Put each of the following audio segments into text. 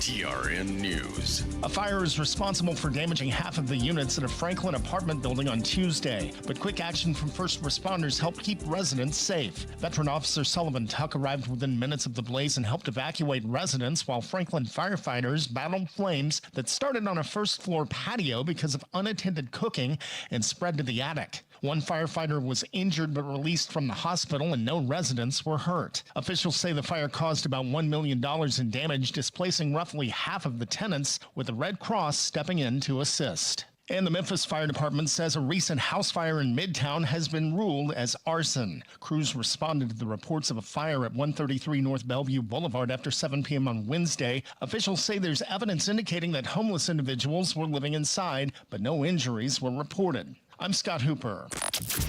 TRN News. A fire is responsible for damaging half of the units at a Franklin apartment building on Tuesday, but quick action from first responders helped keep residents safe. Veteran Officer Sullivan Tuck arrived within minutes of the blaze and helped evacuate residents, while Franklin firefighters battled flames that started on a first-floor patio because of unattended cooking and spread to the attic. One firefighter was injured but released from the hospital, and no residents were hurt. Officials say the fire caused about $1 million in damage, displacing roughly half of the tenants, with the Red Cross stepping in to assist. And the Memphis Fire Department says a recent house fire in Midtown has been ruled as arson. Crews responded to the reports of a fire at 133 North Bellevue Boulevard after 7 p.m. on Wednesday. Officials say there's evidence indicating that homeless individuals were living inside, but no injuries were reported. I'm Scott Hooper.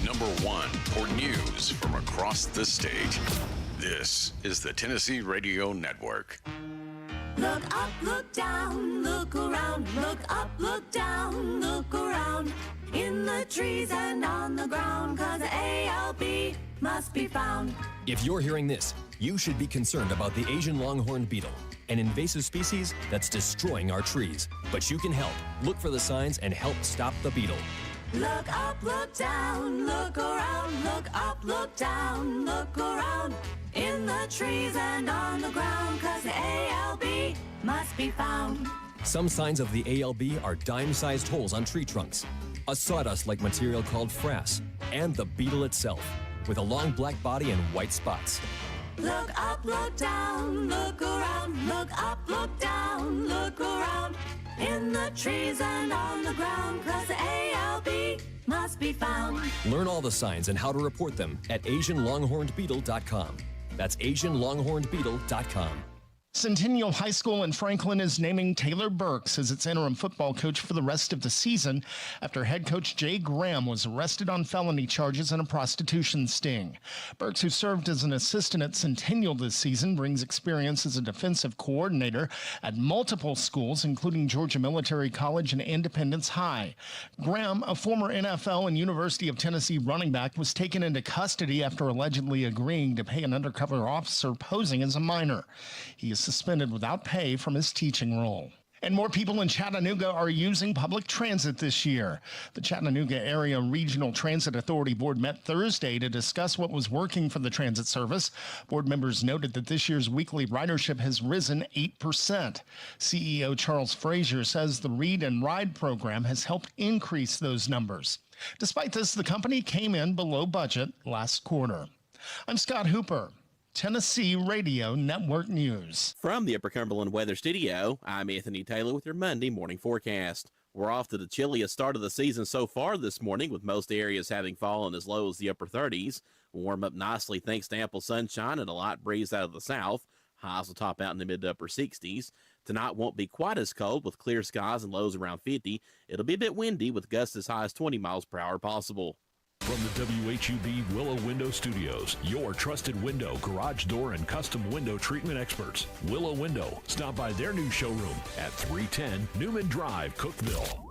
Number 1 for news from across the state. This is the Tennessee Radio Network. Look up, look down, look around, look up, look down, look around, in the trees and on the ground, 'cause the ALB must be found. If you're hearing this, you should be concerned about the Asian longhorn beetle, an invasive species that's destroying our trees. But you can help. Look for the signs and help stop the beetle. Look up, look down, look around, look up, look down, look around, in the trees and on the ground, 'cause the ALB must be found. Some signs of the ALB are dime-sized holes on tree trunks, a sawdust-like material called frass, and the beetle itself, with a long black body and white spots. Look up, look down, look around, look up, look down, look around, in the trees and on the ground, 'cause the ALB must be found. Learn all the signs and how to report them at AsianLonghornedBeetle.com. That's AsianLonghornedBeetle.com. Centennial High School in Franklin is naming Taylor Burks as its interim football coach for the rest of the season after head coach Jay Graham was arrested on felony charges and a prostitution sting. Burks, who served as an assistant at Centennial this season, brings experience as a defensive coordinator at multiple schools, including Georgia Military College and Independence High. Graham, a former NFL and University of Tennessee running back, was taken into custody after allegedly agreeing to pay an undercover officer posing as a minor. He is suspended without pay from his teaching role. And more people in Chattanooga are using public transit this year. The Chattanooga Area Regional Transit Authority Board met Thursday to discuss what was working for the transit service. Board members noted that this year's weekly ridership has risen 8%. CEO Charles Frazier says the Read and Ride program has helped increase those numbers. Despite this, the company came in below budget last quarter. I'm Scott Hooper. Tennessee Radio Network News. From the Upper Cumberland Weather Studio, I'm Anthony Taylor with your Monday morning forecast. We're off to the chilliest start of the season so far this morning, with most areas having fallen as low as the upper 30s. We'll warm up nicely thanks to ample sunshine and a light breeze out of the south. Highs will top out in the mid to upper 60s. Tonight won't be quite as cold, with clear skies and lows around 50. It'll be a bit windy, with gusts as high as 20 miles per hour possible. From the WHUB Willow Window Studios, your trusted window, garage door, and custom window treatment experts. Willow Window. Stop by their new showroom at 310 Newman Drive, Cookeville.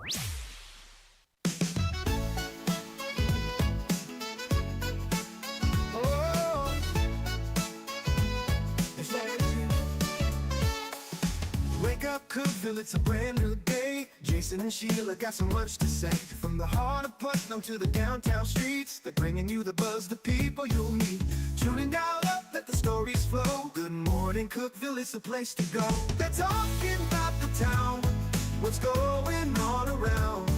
Wake up, Cookeville, it's a brand new day. Jason and Sheila got so much to say. From the heart of Putnam to the downtown streets, they're bringing you the buzz, the people you'll meet. Tuning dial up, let the stories flow. Good morning, Cookeville, it's the place to go. They're talking about the town, what's going on around.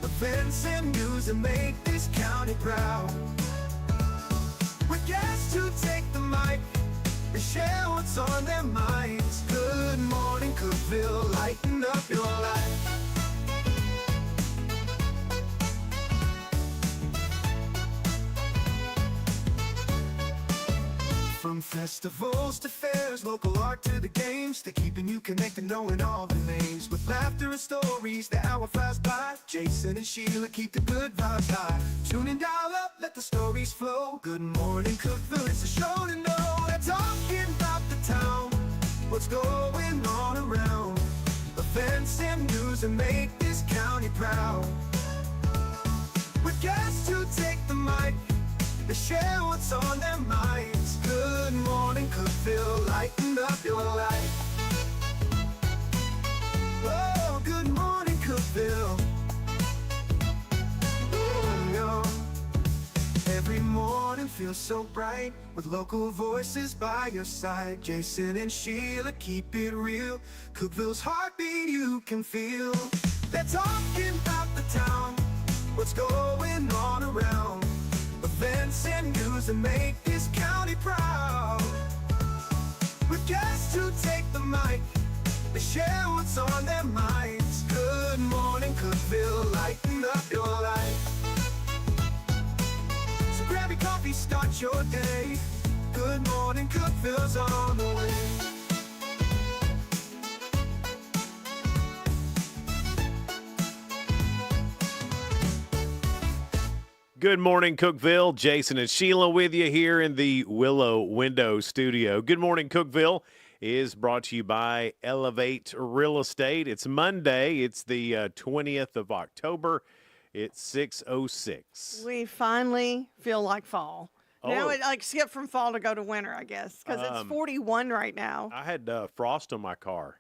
Events and news that make this county proud. With guests who take the mic, they share what's on their minds. Good morning, Cookeville, lighten up your life. From festivals to fairs, local art to the games, they're keeping you connected, knowing all the names. With laughter and stories, the hour flies by. Jason and Sheila keep the good vibes high. Tune in, dial up, let the stories flow. Good morning, Cookeville, it's a show to know. They're talking about the town, what's going on around. Events and news that make this county proud. With guests who take the mic, they share what's on their minds. Good morning, Cookeville, lighten up your life. Cookeville. Every morning feels so bright with local voices by your side. Jason and Sheila keep it real. Cookeville's heartbeat you can feel. They're talking about the town, what's going on around, events and news that make this county proud. With guests who take the mic, they share what's on their minds. Good morning, Cookeville, lighten up your life. So grab your coffee, start your day. Good morning, Cookeville's on the way. Good morning, Cookeville. Jason and Sheila with you here in the Willow Window Studio. Good morning, Cookeville is brought to you by Elevate Real Estate. It's Monday. It's the 20th of October. It's 6:06. We finally feel like fall. Now it like skipped from fall to go to winter, I guess, because it's 41 right now. I had frost on my car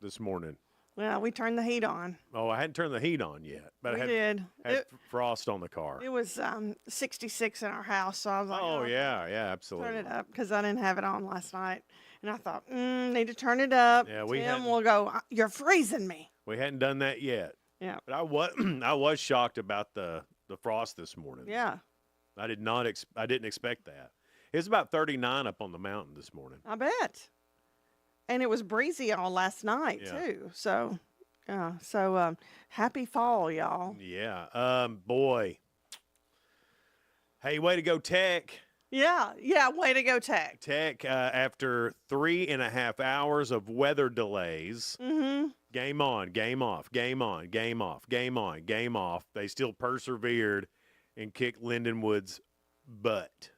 this morning. Well, we turned the heat on. Oh, I hadn't turned the heat on yet, but We I did. had frost on the car. It was 66 in our house, so I was like, Oh, yeah, absolutely. turn it up, because I didn't have it on last night. And I thought, need to turn it up. Yeah, we Tim hadn't- will go, you're freezing me. We hadn't done that yet. Yeah. But I was shocked about the frost this morning. Yeah, I didn't expect that. It was about 39 up on the mountain this morning. I bet. And it was breezy all last night, Yeah. too. So, happy fall, y'all. Yeah. Boy. Hey, way to go, Tech. Yeah, way to go, Tech. Tech, after 3.5 hours of weather delays, game on, game off, game on, game off, game on, game off, they still persevered and kicked Lindenwood's butt.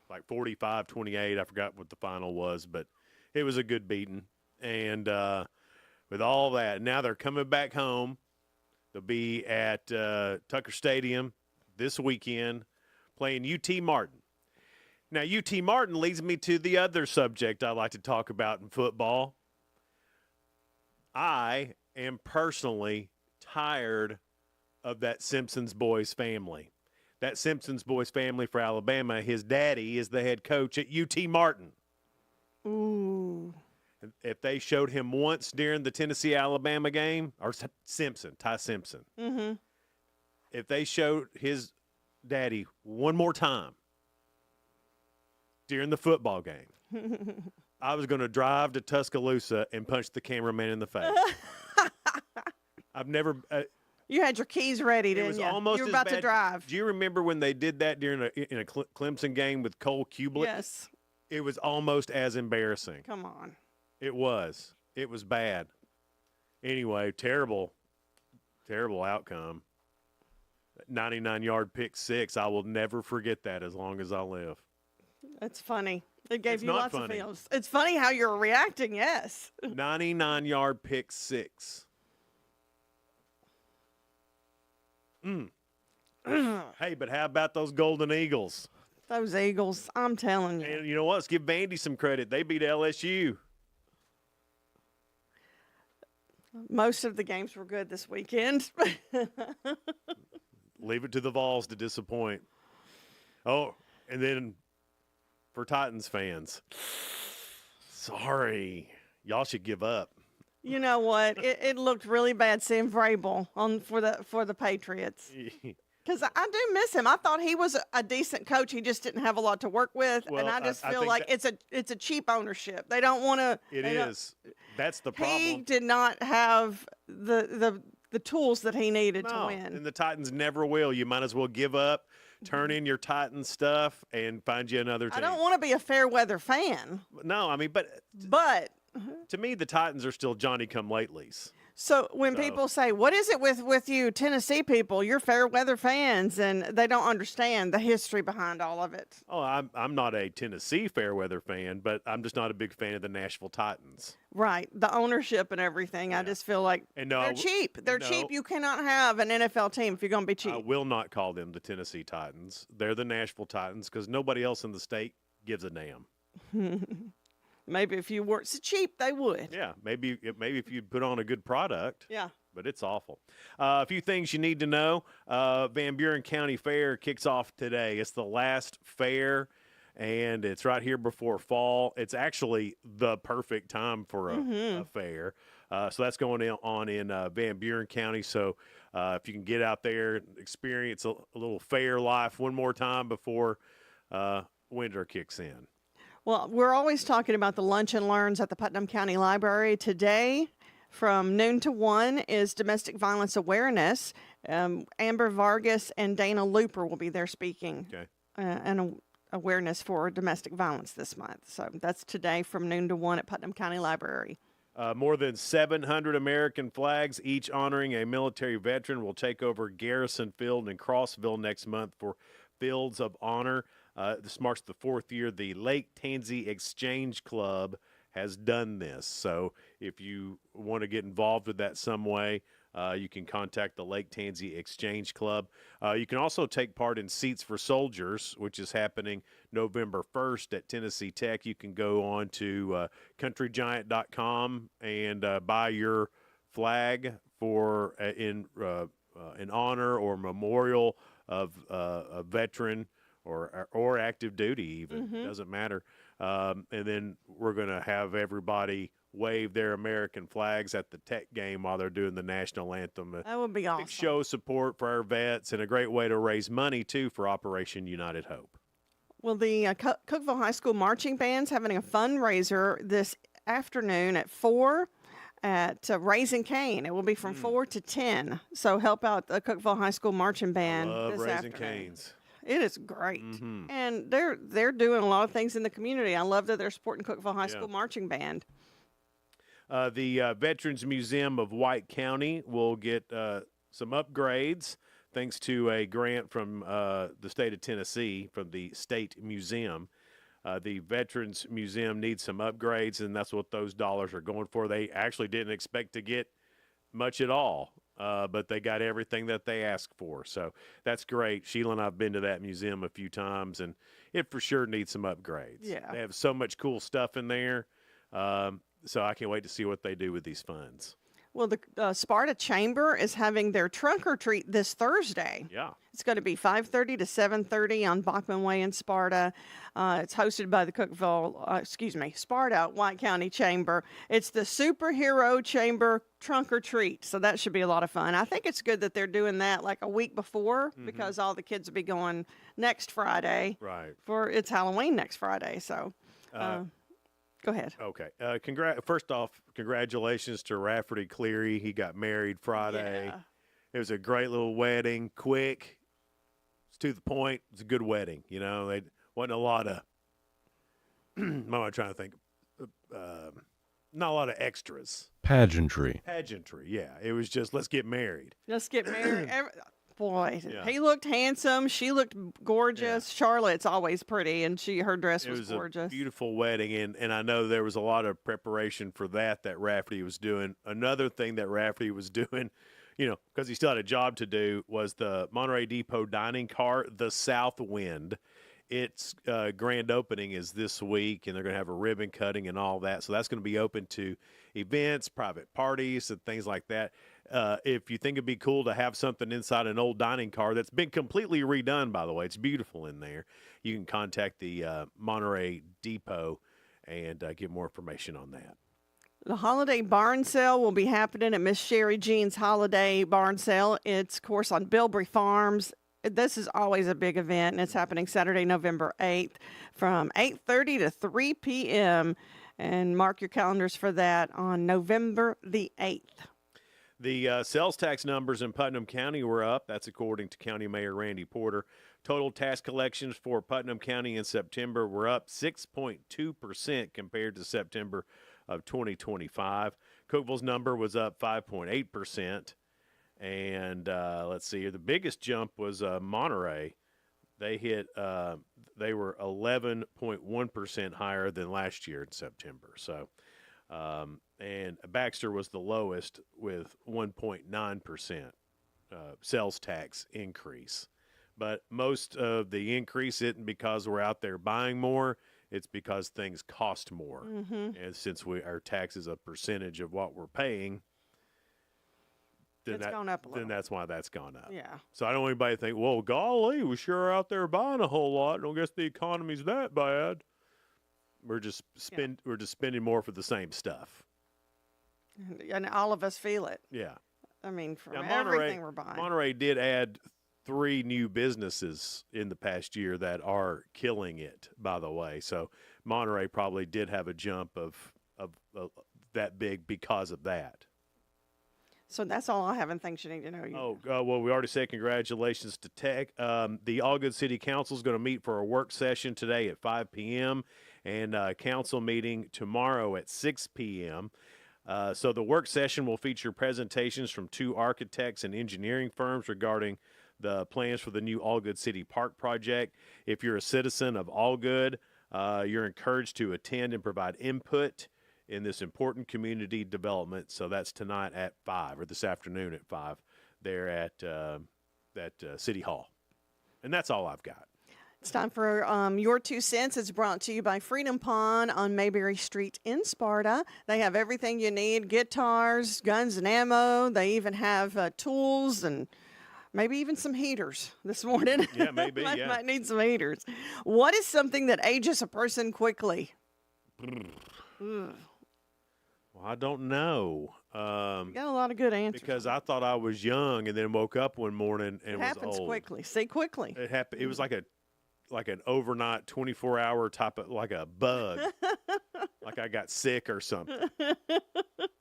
Like 45-28. I forgot what the final was, but it was a good beating. And with all that, now they're coming back home. They'll be at Tucker Stadium this weekend playing UT Martin. Now, UT Martin leads me to the other subject I like to talk about in football. I am personally tired of that Simpsons boys family. That Simpsons boys family for Alabama, his daddy is the head coach at UT Martin. Ooh. If they showed him once during the Tennessee-Alabama game, or Ty Simpson, if they showed his daddy one more time during the football game, I was going to drive to Tuscaloosa and punch the cameraman in the face. I've never You had your keys ready, it didn't was you? almost You were as about bad. to drive. Do you remember when they did that during in a Clemson game with Cole Kublik? Yes. It was almost as embarrassing. Come on. It was. It was bad. Anyway, terrible outcome. 99-yard pick six. I will never forget that as long as I live. It's funny. It gave It's you not lots funny. of feels. It's funny how you're reacting, yes. 99-yard pick six. Hey, but how about those Golden Eagles? Those Eagles, I'm telling you. And you know what? Let's give Vandy some credit. They beat LSU. Most of the games were good this weekend. Leave it to the Vols to disappoint. Oh, and then for Titans fans, sorry. Y'all should give up. You know what? It looked really bad seeing Vrabel for the Patriots. Because I do miss him. I thought he was a decent coach. He just didn't have a lot to work with, Well, and I just I feel think like it's a cheap ownership. They don't want to. It is. That's the problem. He did not have the tools that he needed to win. And the Titans never will. You might as well give up, turn in your Titans stuff, and find you another team. I don't want to be a fair weather fan, No, I mean, but to me, the Titans are still Johnny-come-latelys. so when people say, "What is it with you Tennessee people? You're fair weather fans," and they don't understand the history behind all of it. Oh, I'm not a Tennessee Fairweather fan, but I'm just not a big fan of the Nashville Titans. Right, the ownership and everything. I just feel like And they're cheap. They're cheap. You cannot have an NFL team if you're going to be cheap. I will not call them the Tennessee Titans. They're the Nashville Titans because nobody else in the state gives a damn. Maybe if you weren't so cheap, they would. Yeah, maybe if you put on a good product. Yeah. but it's awful. A few things you need to know. Van Buren County Fair kicks off today. It's the last fair, and it's right here before fall. It's actually the perfect time for a fair. So that's going on in Van Buren County. So if you can get out there and experience a little fair life one more time before winter kicks in. Well, we're always talking about the lunch and learns at the Putnam County Library. Today, from noon to 1, is Domestic Violence Awareness. Amber Vargas and Dana Looper will be there speaking. Okay. And awareness for domestic violence this month. So that's today from noon to 1 at Putnam County Library. More than 700 American flags, each honoring a military veteran, will take over Garrison Field in Crossville next month for Fields of Honor. This marks the 4th year the Lake Tansy Exchange Club has done this. So if you want to get involved with that some way, you can contact the Lake Tansy Exchange Club. You can also take part in Seats for Soldiers, which is happening November 1st at Tennessee Tech. You can go on to countrygiant.com and buy your flag for in honor or memorial of a veteran or active duty even. It doesn't matter. And then we're going to have everybody wave their American flags at the Tech game while they're doing the national anthem. That would be awesome. Big show of support for our vets and a great way to raise money, too, for Operation United Hope. Well, the Cookeville High School Marching Band's having a fundraiser this afternoon at 4 at Raising Cane. It will be from 4 to 10. So help out the Cookeville High School Marching Band Love this Raising afternoon. Canes. It is great. And they're doing a lot of things in the community. I love that they're supporting Cookeville High School Marching Band. The Veterans Museum of White County will get some upgrades thanks to a grant from the state of Tennessee, from the State Museum. The Veterans Museum needs some upgrades, and that's what those dollars are going for. They actually didn't expect to get much at all, but they got everything that they asked for. So that's great. Sheila and I have been to that museum a few times, and it for sure needs some upgrades. Yeah. They have so much cool stuff in there. So I can't wait to see what they do with these funds. Well, the Sparta Chamber is having their trunk or treat this Thursday. Yeah. It's going to be 5:30 to 7:30 on Bachman Way in Sparta. It's hosted by the Sparta White County Chamber. It's the Superhero Chamber trunk or treat, so that should be a lot of fun. I think it's good that they're doing that like a week before because all the kids will be going next Friday. Right. For it's Halloween next Friday, so. Go ahead. Okay. First off, congratulations to Rafferty Cleary. He got married Friday. Yeah. It was a great little wedding, quick. It's to the point. It's a good wedding. You know, they wasn't a lot of. What am I trying to think? Not a lot of extras. Pageantry. Yeah. It was just let's get married. Let's get married. Boy, Yeah. he looked handsome. She looked gorgeous. Charlotte's always pretty, and her dress It was was gorgeous. a beautiful wedding, and I know there was a lot of preparation for that Rafferty was doing. Another thing that Rafferty was doing, you know, because he still had a job to do, was the Monterey Depot dining car, the Southwind. Its grand opening is this week, and they're going to have a ribbon cutting and all that. So that's going to be open to events, private parties, and things like that. If you think it'd be cool to have something inside an old dining car that's been completely redone, by the way, it's beautiful in there, you can contact the Monterey Depot and get more information on that. The holiday barn sale will be happening at Miss Sherry Jean's Holiday Barn Sale. It's, of course, on Bilbrey Farms. This is always a big event, and it's happening Saturday, November 8th from 8:30 to 3 p.m., and mark your calendars for that on November the 8th. The sales tax numbers in Putnam County were up. That's according to County Mayor Randy Porter. Total tax collections for Putnam County in September were up 6.2% compared to September of 2025. Cookeville's number was up 5.8%. And let's see here. The biggest jump was Monterey. They were 11.1% higher than last year in September. So, and Baxter was the lowest with 1.9% sales tax increase. But most of the increase isn't because we're out there buying more. It's because things cost more. And since our tax is a percentage of what we're paying, It's gone up a little. Then that's why that's gone up. Yeah. So I don't want anybody to think, well, golly, we sure are out there buying a whole lot. I don't guess the economy's that bad. We're just spending more for the same stuff. And all of us feel it. Yeah. I mean, from Now, everything we're buying. Monterey did add 3 new businesses in the past year that are killing it, by the way. So Monterey probably did have a jump of that big because of that. So that's all I have, and things you need to know. Well, we already said congratulations to Tech. The Allgood City Council is going to meet for a work session today at 5 p.m. and a council meeting tomorrow at 6 p.m. So the work session will feature presentations from 2 architects and engineering firms regarding the plans for the new Allgood City Park project. If you're a citizen of Allgood, you're encouraged to attend and provide input in this important community development. So that's tonight at 5, or this afternoon at 5, there at City Hall. And that's all I've got. It's time for Your 2 Cents. It's brought to you by Freedom Pond on Mayberry Street in Sparta. They have everything you need, guitars, guns and ammo. They even have tools and maybe even some heaters this morning. Yeah, maybe, yeah. Might need some heaters. What is something that ages a person quickly? Well, I don't know. You got a lot of good answers. Because I thought I was young and then woke up one morning and it was happens old. quickly. Say quickly. It happened. It was like an overnight 24-hour type of, like a bug. Like I got sick or something.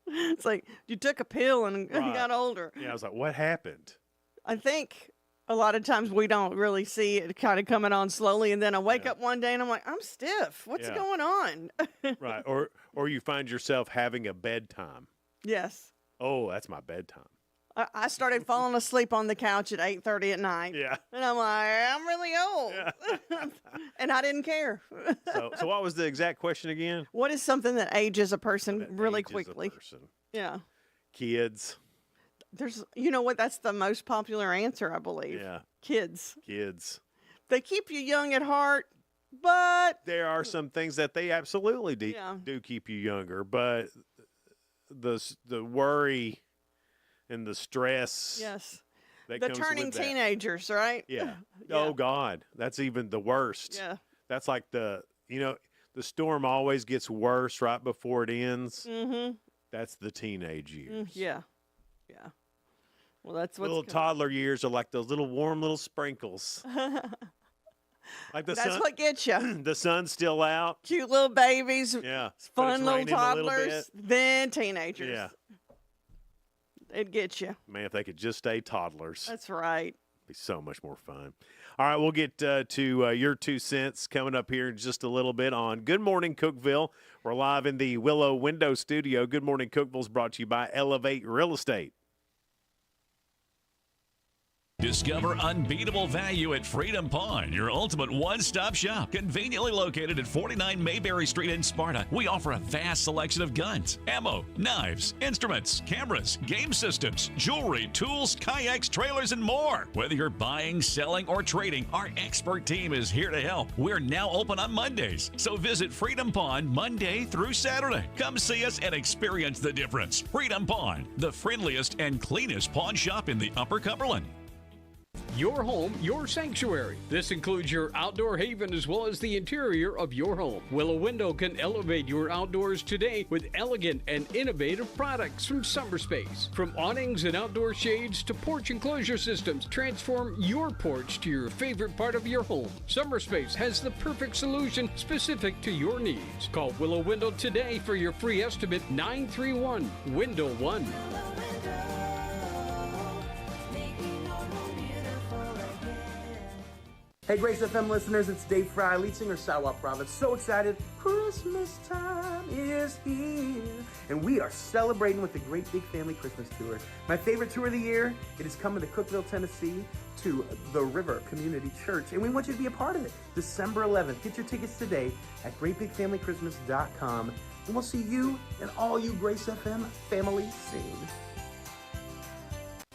It's like you took a pill and Right. got older. Yeah, I was like, what happened? I think a lot of times we don't really see it kind of coming on slowly, and then I wake up one day and I'm like, I'm stiff. What's Yeah. going on? Right. Or you find yourself having a bedtime. Yes. Oh, that's my bedtime. I started falling asleep on the couch at 8:30 at night. Yeah. And I'm like, I'm really old. And I didn't care. So what was the exact question again? What is something that ages a person That really ages a quickly? person. Yeah. Kids. You know what? That's the most popular answer, I believe. Yeah. Kids. They keep you young at heart, but there are some things that they absolutely Yeah. do keep you younger, but the worry and the stress. yes, That the comes turning with that. teenagers, right? Yeah. Yeah. Oh God, that's even the worst. Yeah. That's like the storm always gets worse right before it ends. Mm-hmm. That's the teenage years. Yeah. Yeah. Well, that's what's Little toddler years are like those little warm little sprinkles. Like the That's sun, what gets you. the sun's still out. Cute little babies, Yeah. but fun it's little raining a little toddlers, bit. then teenagers. Yeah. It gets you. Man, if they could just stay toddlers. That's right. It'd be so much more fun. All right, we'll get to your 2 cents coming up here in just a little bit on Good Morning Cookeville. We're live in the Willow Window Studio. Good Morning Cookeville is brought to you by Elevate Real Estate. Discover unbeatable value at Freedom Pond, your ultimate one-stop shop. Conveniently located at 49 Mayberry Street in Sparta, we offer a vast selection of guns, ammo, knives, instruments, cameras, game systems, jewelry, tools, kayaks, trailers, and more. Whether you're buying, selling, or trading, our expert team is here to help. We're now open on Mondays, so visit Freedom Pond Monday through Saturday. Come see us and experience the difference. Freedom Pond, the friendliest and cleanest pawn shop in the Upper Cumberland. Your home, your sanctuary. This includes your outdoor haven as well as the interior of your home. Willow Window can elevate your outdoors today with elegant and innovative products from SummerSpace. From awnings and outdoor shades to porch enclosure systems, transform your porch to your favorite part of your home. SummerSpace has the perfect solution specific to your needs. Call Willow Window today for your free estimate 931-WINDOW-1. Hey Grace FM listeners, it's Dave Fry, lead singer Sawa Province. So excited, Christmas time is here. And we are celebrating with the Great Big Family Christmas Tour. My favorite tour of the year, it is coming to Cookeville, Tennessee to the River Community Church. And we want you to be a part of it. December 11th. Get your tickets today at greatbigfamilychristmas.com. And we'll see you and all you Grace FM family soon.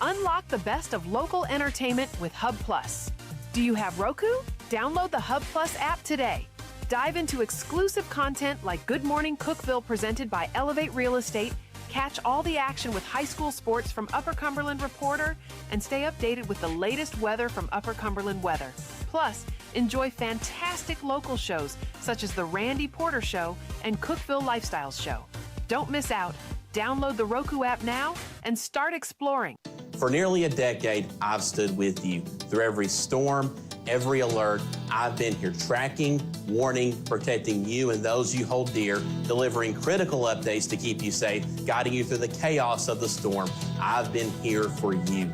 Unlock the best of local entertainment with Hub Plus. Do you have Roku? Download the Hub Plus app today. Dive into exclusive content like Good Morning Cookeville presented by Elevate Real Estate, Catch all the action with high school sports from Upper Cumberland Reporter and stay updated with the latest weather from Upper Cumberland Weather. Plus, enjoy fantastic local shows such as The Randy Porter Show and Cookeville Lifestyles Show. Don't miss out. Download the Roku app now and start exploring. For nearly a decade, I've stood with you through every storm, every alert. I've been here tracking, warning, protecting you and those you hold dear, delivering critical updates to keep you safe, guiding you through the chaos of the storm. I've been here for you.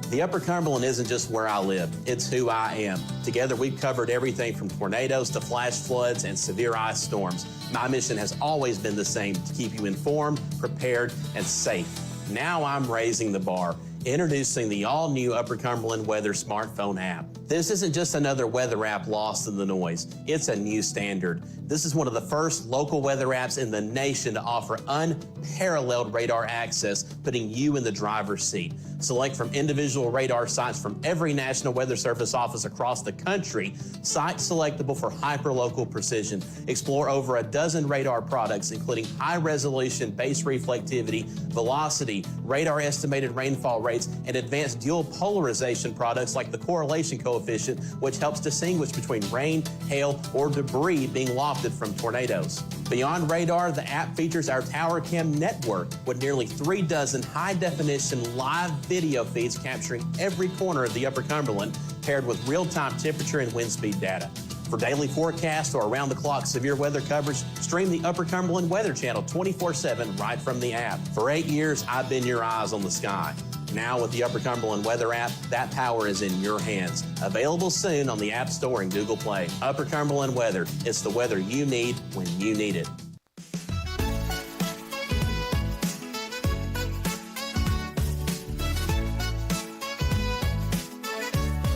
The Upper Cumberland isn't just where I live, it's who I am. Together, we've covered everything from tornadoes to flash floods and severe ice storms. My mission has always been the same, to keep you informed, prepared, and safe. Now I'm raising the bar, introducing the all-new Upper Cumberland Weather smartphone app. This isn't just another weather app lost in the noise. It's a new standard. This is one of the first local weather apps in the nation to offer unparalleled radar access, putting you in the driver's seat. Select from individual radar sites from every National Weather Service office across the country, sites selectable for hyper-local precision. Explore over a dozen radar products, including high-resolution base reflectivity, velocity, radar estimated rainfall rates, and advanced dual polarization products like the correlation coefficient, which helps distinguish between rain, hail, or debris being lofted from tornadoes. Beyond radar, the app features our Tower Cam network with nearly 3 dozen high-definition live video feeds capturing every corner of the Upper Cumberland, paired with real-time temperature and wind speed data. For daily forecasts or around-the-clock severe weather coverage, stream the Upper Cumberland Weather Channel 24/7 right from the app. For 8 years, I've been your eyes on the sky. Now with the Upper Cumberland Weather app, that power is in your hands. Available soon on the App Store and Google Play. Upper Cumberland Weather. It's the weather you need when you need it.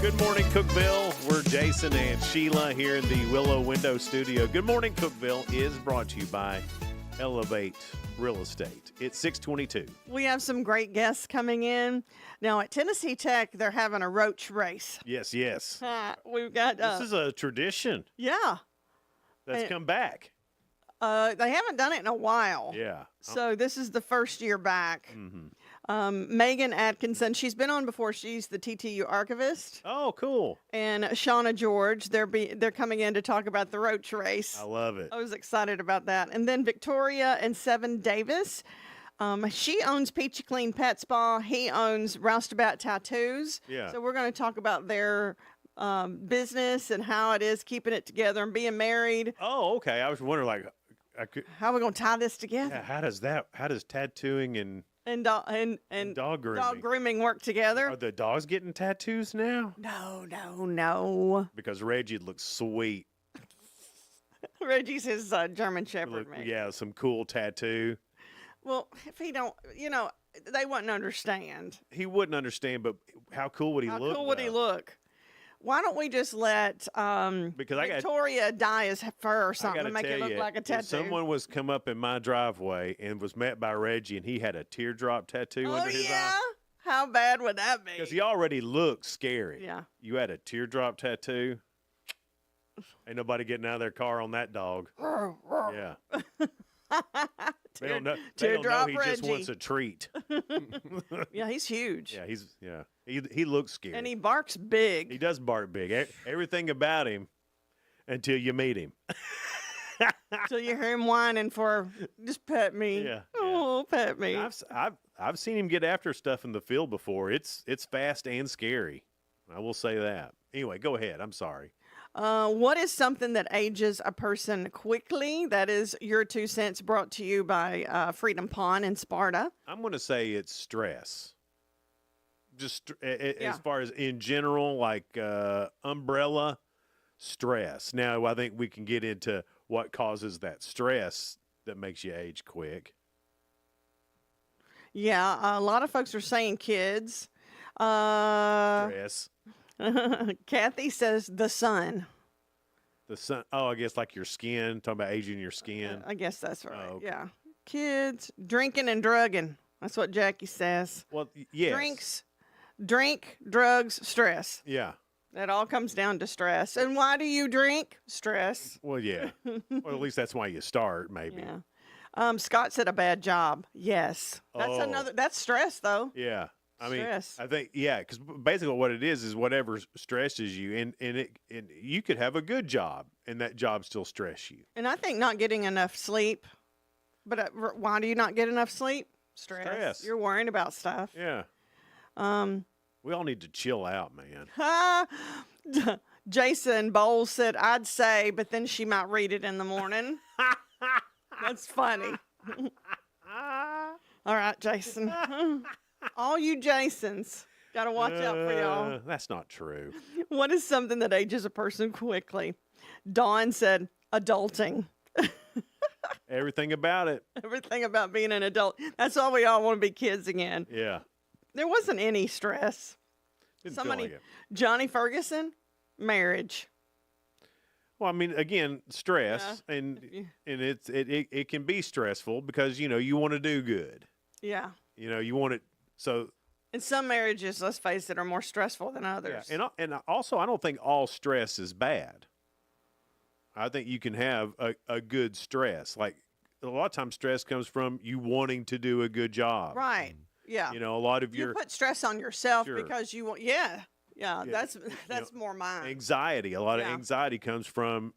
Good morning, Cookeville. We're Jason and Sheila here in the Willow Window Studio. Good morning, Cookeville is brought to you by Elevate Real Estate. It's 6:22. We have some great guests coming in. Now, at Tennessee Tech, they're having a roach race. Yes, yes. We've got... this is a tradition Yeah. that's come back. They haven't done it in a while. Yeah. So this is the first year back. Mm-hmm. Megan Atkinson, she's been on before. She's the TTU archivist. Oh, cool. And Shauna George, they're coming in to talk about the roach race. I love it. I was excited about that. And then Victoria and Seven Davis. She owns Peachy Clean Pet Spa. He owns Roustabout Tattoos. Yeah. So we're going to talk about their business and how it is keeping it together and being married. Oh, okay. I was wondering, how are we going to tie this together? Yeah, how does tattooing and dog grooming work together? Are the dogs getting tattoos now? No. Because Reggie looks sweet. Reggie's his German Shepherd, man. Yeah, some cool tattoo. Well, if he don't, they wouldn't understand. He wouldn't understand, but how cool would he look? How cool would he look? Why don't we just let Victoria dye his fur or something to make it look like a tattoo? If someone was come up in my driveway and was met by Reggie and he had a teardrop tattoo under his eye. How bad would that be? Because he already looks scary. Yeah. You had a teardrop tattoo. Ain't nobody getting out of their car on that dog. Yeah. They don't know he just wants a treat. Yeah, he's huge. Yeah, he looks scary. And he barks big. He does bark big. Everything about him until you meet him. Until you hear him whining for, just pet me. Yeah. Oh, pet me. I've seen him get after stuff in the field before. It's fast and scary. I will say that. Anyway, go ahead. I'm sorry. What is something that ages a person quickly? That is your 2 cents, brought to you by Freedom Pond in Sparta. I'm going to say it's stress. Just as far as in general, like umbrella stress. Now, I think we can get into what causes that stress that makes you age quick. Yeah, a lot of folks are saying kids. Stress. Kathy says the sun. The sun. Oh, I guess like your skin. Talking about aging your skin. I guess that's right. Oh, okay. Yeah. Kids, drinking and drugging. That's what Jackie says. Well, yes. Drink, drugs, stress. Yeah. That all comes down to stress. And why do you drink? Stress. Well, yeah. Or at least that's why you start, maybe. Yeah. Scott said a bad job. Yes. That's stress, though. Yeah. I mean, Stress. I think, because basically what it is whatever stresses you, and you could have a good job, and that job still stress you. And I think not getting enough sleep. But why do you not get enough sleep? Stress. You're worrying about stuff. Yeah. We all need to chill out, man. Jason Bowles said, I'd say, but then she might read it in the morning. That's funny. All right, Jason. All you Jasons, got to watch out for y'all. That's not true. What is something that ages a person quickly? Dawn said, adulting. Everything about it. Everything about being an adult. That's why we all want to be kids again. Yeah. There wasn't any stress. Didn't feel like it. Johnny Ferguson, marriage. Well, I mean, again, stress, and it can be stressful because you want to do good. Yeah. You want it so. And some marriages, let's face it, are more stressful than others. Yeah, and also, I don't think all stress is bad. I think you can have a good stress. Like a lot of times, stress comes from you wanting to do a good job. Right. Yeah. A lot of you put stress on yourself Sure. because you want. Yeah. That's more mine. Anxiety. A lot of anxiety comes from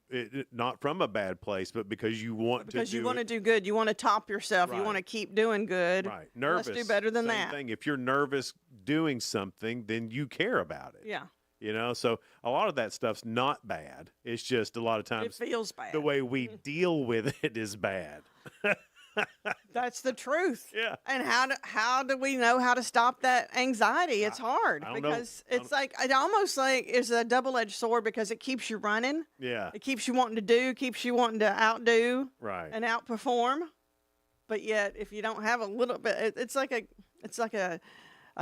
not from a bad place, but because you want to. Because you want to do good. You want to top yourself. Right. You want to keep doing good. Right. Nervous. Let's do better than Same that. thing. If you're nervous doing something, then you care about it. Yeah. So a lot of that stuff's not bad. It's just a lot of times it feels bad. The way we deal with it is bad. That's the truth. Yeah. And how do we know how to stop that anxiety? It's hard because it's like it almost like is a double-edged sword because it keeps you running. Yeah. It keeps you wanting to do, keeps you wanting to outdo, right, and outperform. But yet, if you don't have a little bit, it's like a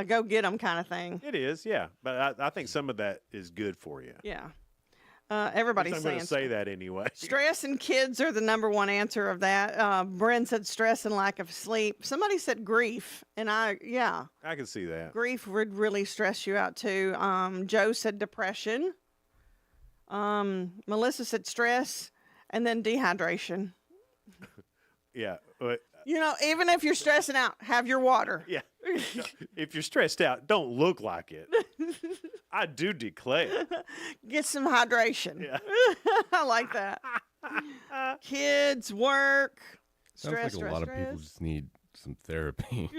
go get 'em kind of thing. It is, yeah. But I think some of that is good for you. Yeah. Everybody's I'm saying going to say that anyway. Stress and kids are the number one answer of that. Bren said stress and lack of sleep. Somebody said grief, and I can see that. Grief would really stress you out too. Joe said depression. Melissa said stress, and then dehydration. Yeah. Even if you're stressing out, have your water. Yeah. If you're stressed out, don't look like it. I do declare. Get some hydration. Yeah. I like that. Kids, work. Sounds like a lot of people just need some therapy.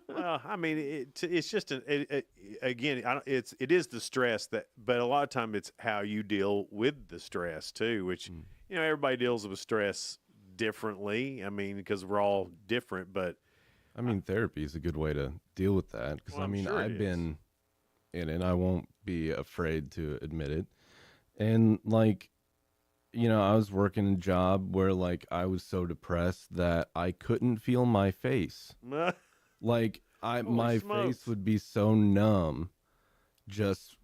Well, I mean, it's just it is the stress but a lot of time it's how you deal with the stress too, which everybody deals with stress differently. I mean, because we're all different, but I mean, therapy is a good way to deal with that. Because sure I've been in it, and I won't be afraid to admit it. And I was working a job where I was so depressed that I couldn't feel my face. My face would be so numb. Just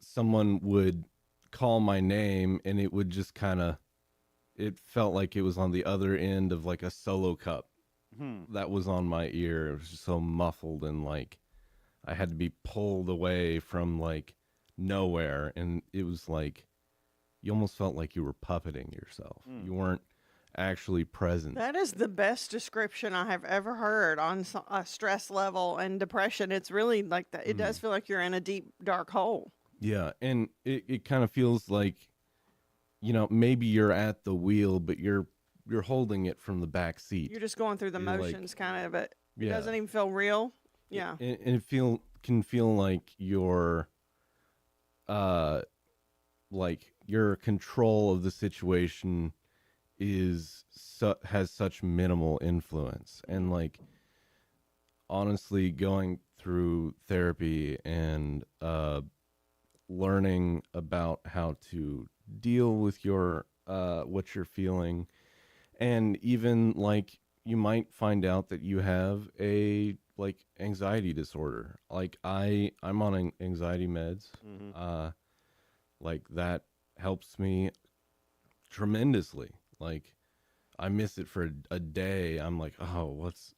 someone would call my name, and it would just it felt like it was on the other end of a solo cup that was on my ear. It was just so muffled, and I had to be pulled away from nowhere, and it was you almost felt like you were puppeting yourself. You weren't actually present. That is the best description I have ever heard on a stress level and depression. It's really like that. It does feel like you're in a deep, dark hole. Yeah, and it kind of feels like, maybe you're at the wheel, but you're holding it from the back seat. You're just going through the motions, kind of. It Yeah. doesn't even feel real. Yeah. And it can feel like your control of the situation has such minimal influence. And honestly, going through therapy and learning about how to deal with your what you're feeling, and even you might find out that you have a anxiety disorder. I'm on anxiety meds. That helps me tremendously. I miss it for a day. I'm oh, what's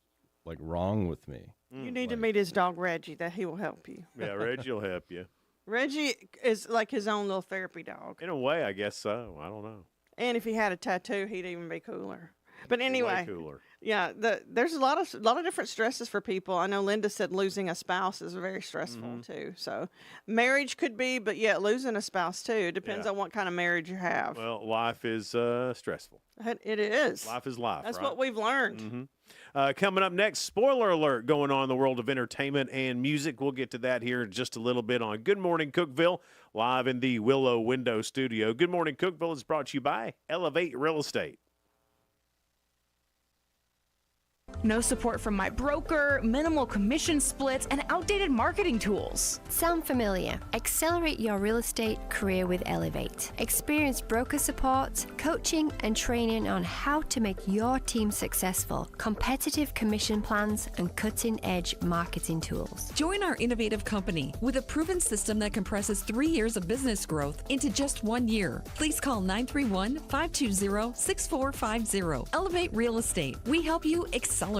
wrong with me? You need to meet his dog Reggie. That he will help you. Yeah, Reggie will help you. Reggie is like his own little therapy dog. In a way, I guess so. I don't know. And if he had a tattoo, he'd even be cooler. But anyway, Way cooler. yeah, there's a lot of different stresses for people. I know Linda said losing a spouse is very stressful too. So marriage could be, but yeah, losing a spouse too. It depends on what kind of marriage you have. Well, life is stressful. It is. Life is life. That's right? what we've learned. Coming up next, spoiler alert going on in the world of entertainment and music. We'll get to that here in just a little bit on Good Morning Cookeville, live in the Willow Window Studio. Good Morning Cookeville is brought to you by Elevate Real Estate. No support from my broker, minimal commission splits, and outdated marketing tools. Sound familiar? Accelerate your real estate career with Elevate. Experience broker support, coaching, and training on how to make your team successful, competitive commission plans, and cutting-edge marketing tools. Join our innovative company with a proven system that compresses 3 years of business growth into just 1 year. Please call 931-520-6450. Elevate Real Estate. We help you accelerate.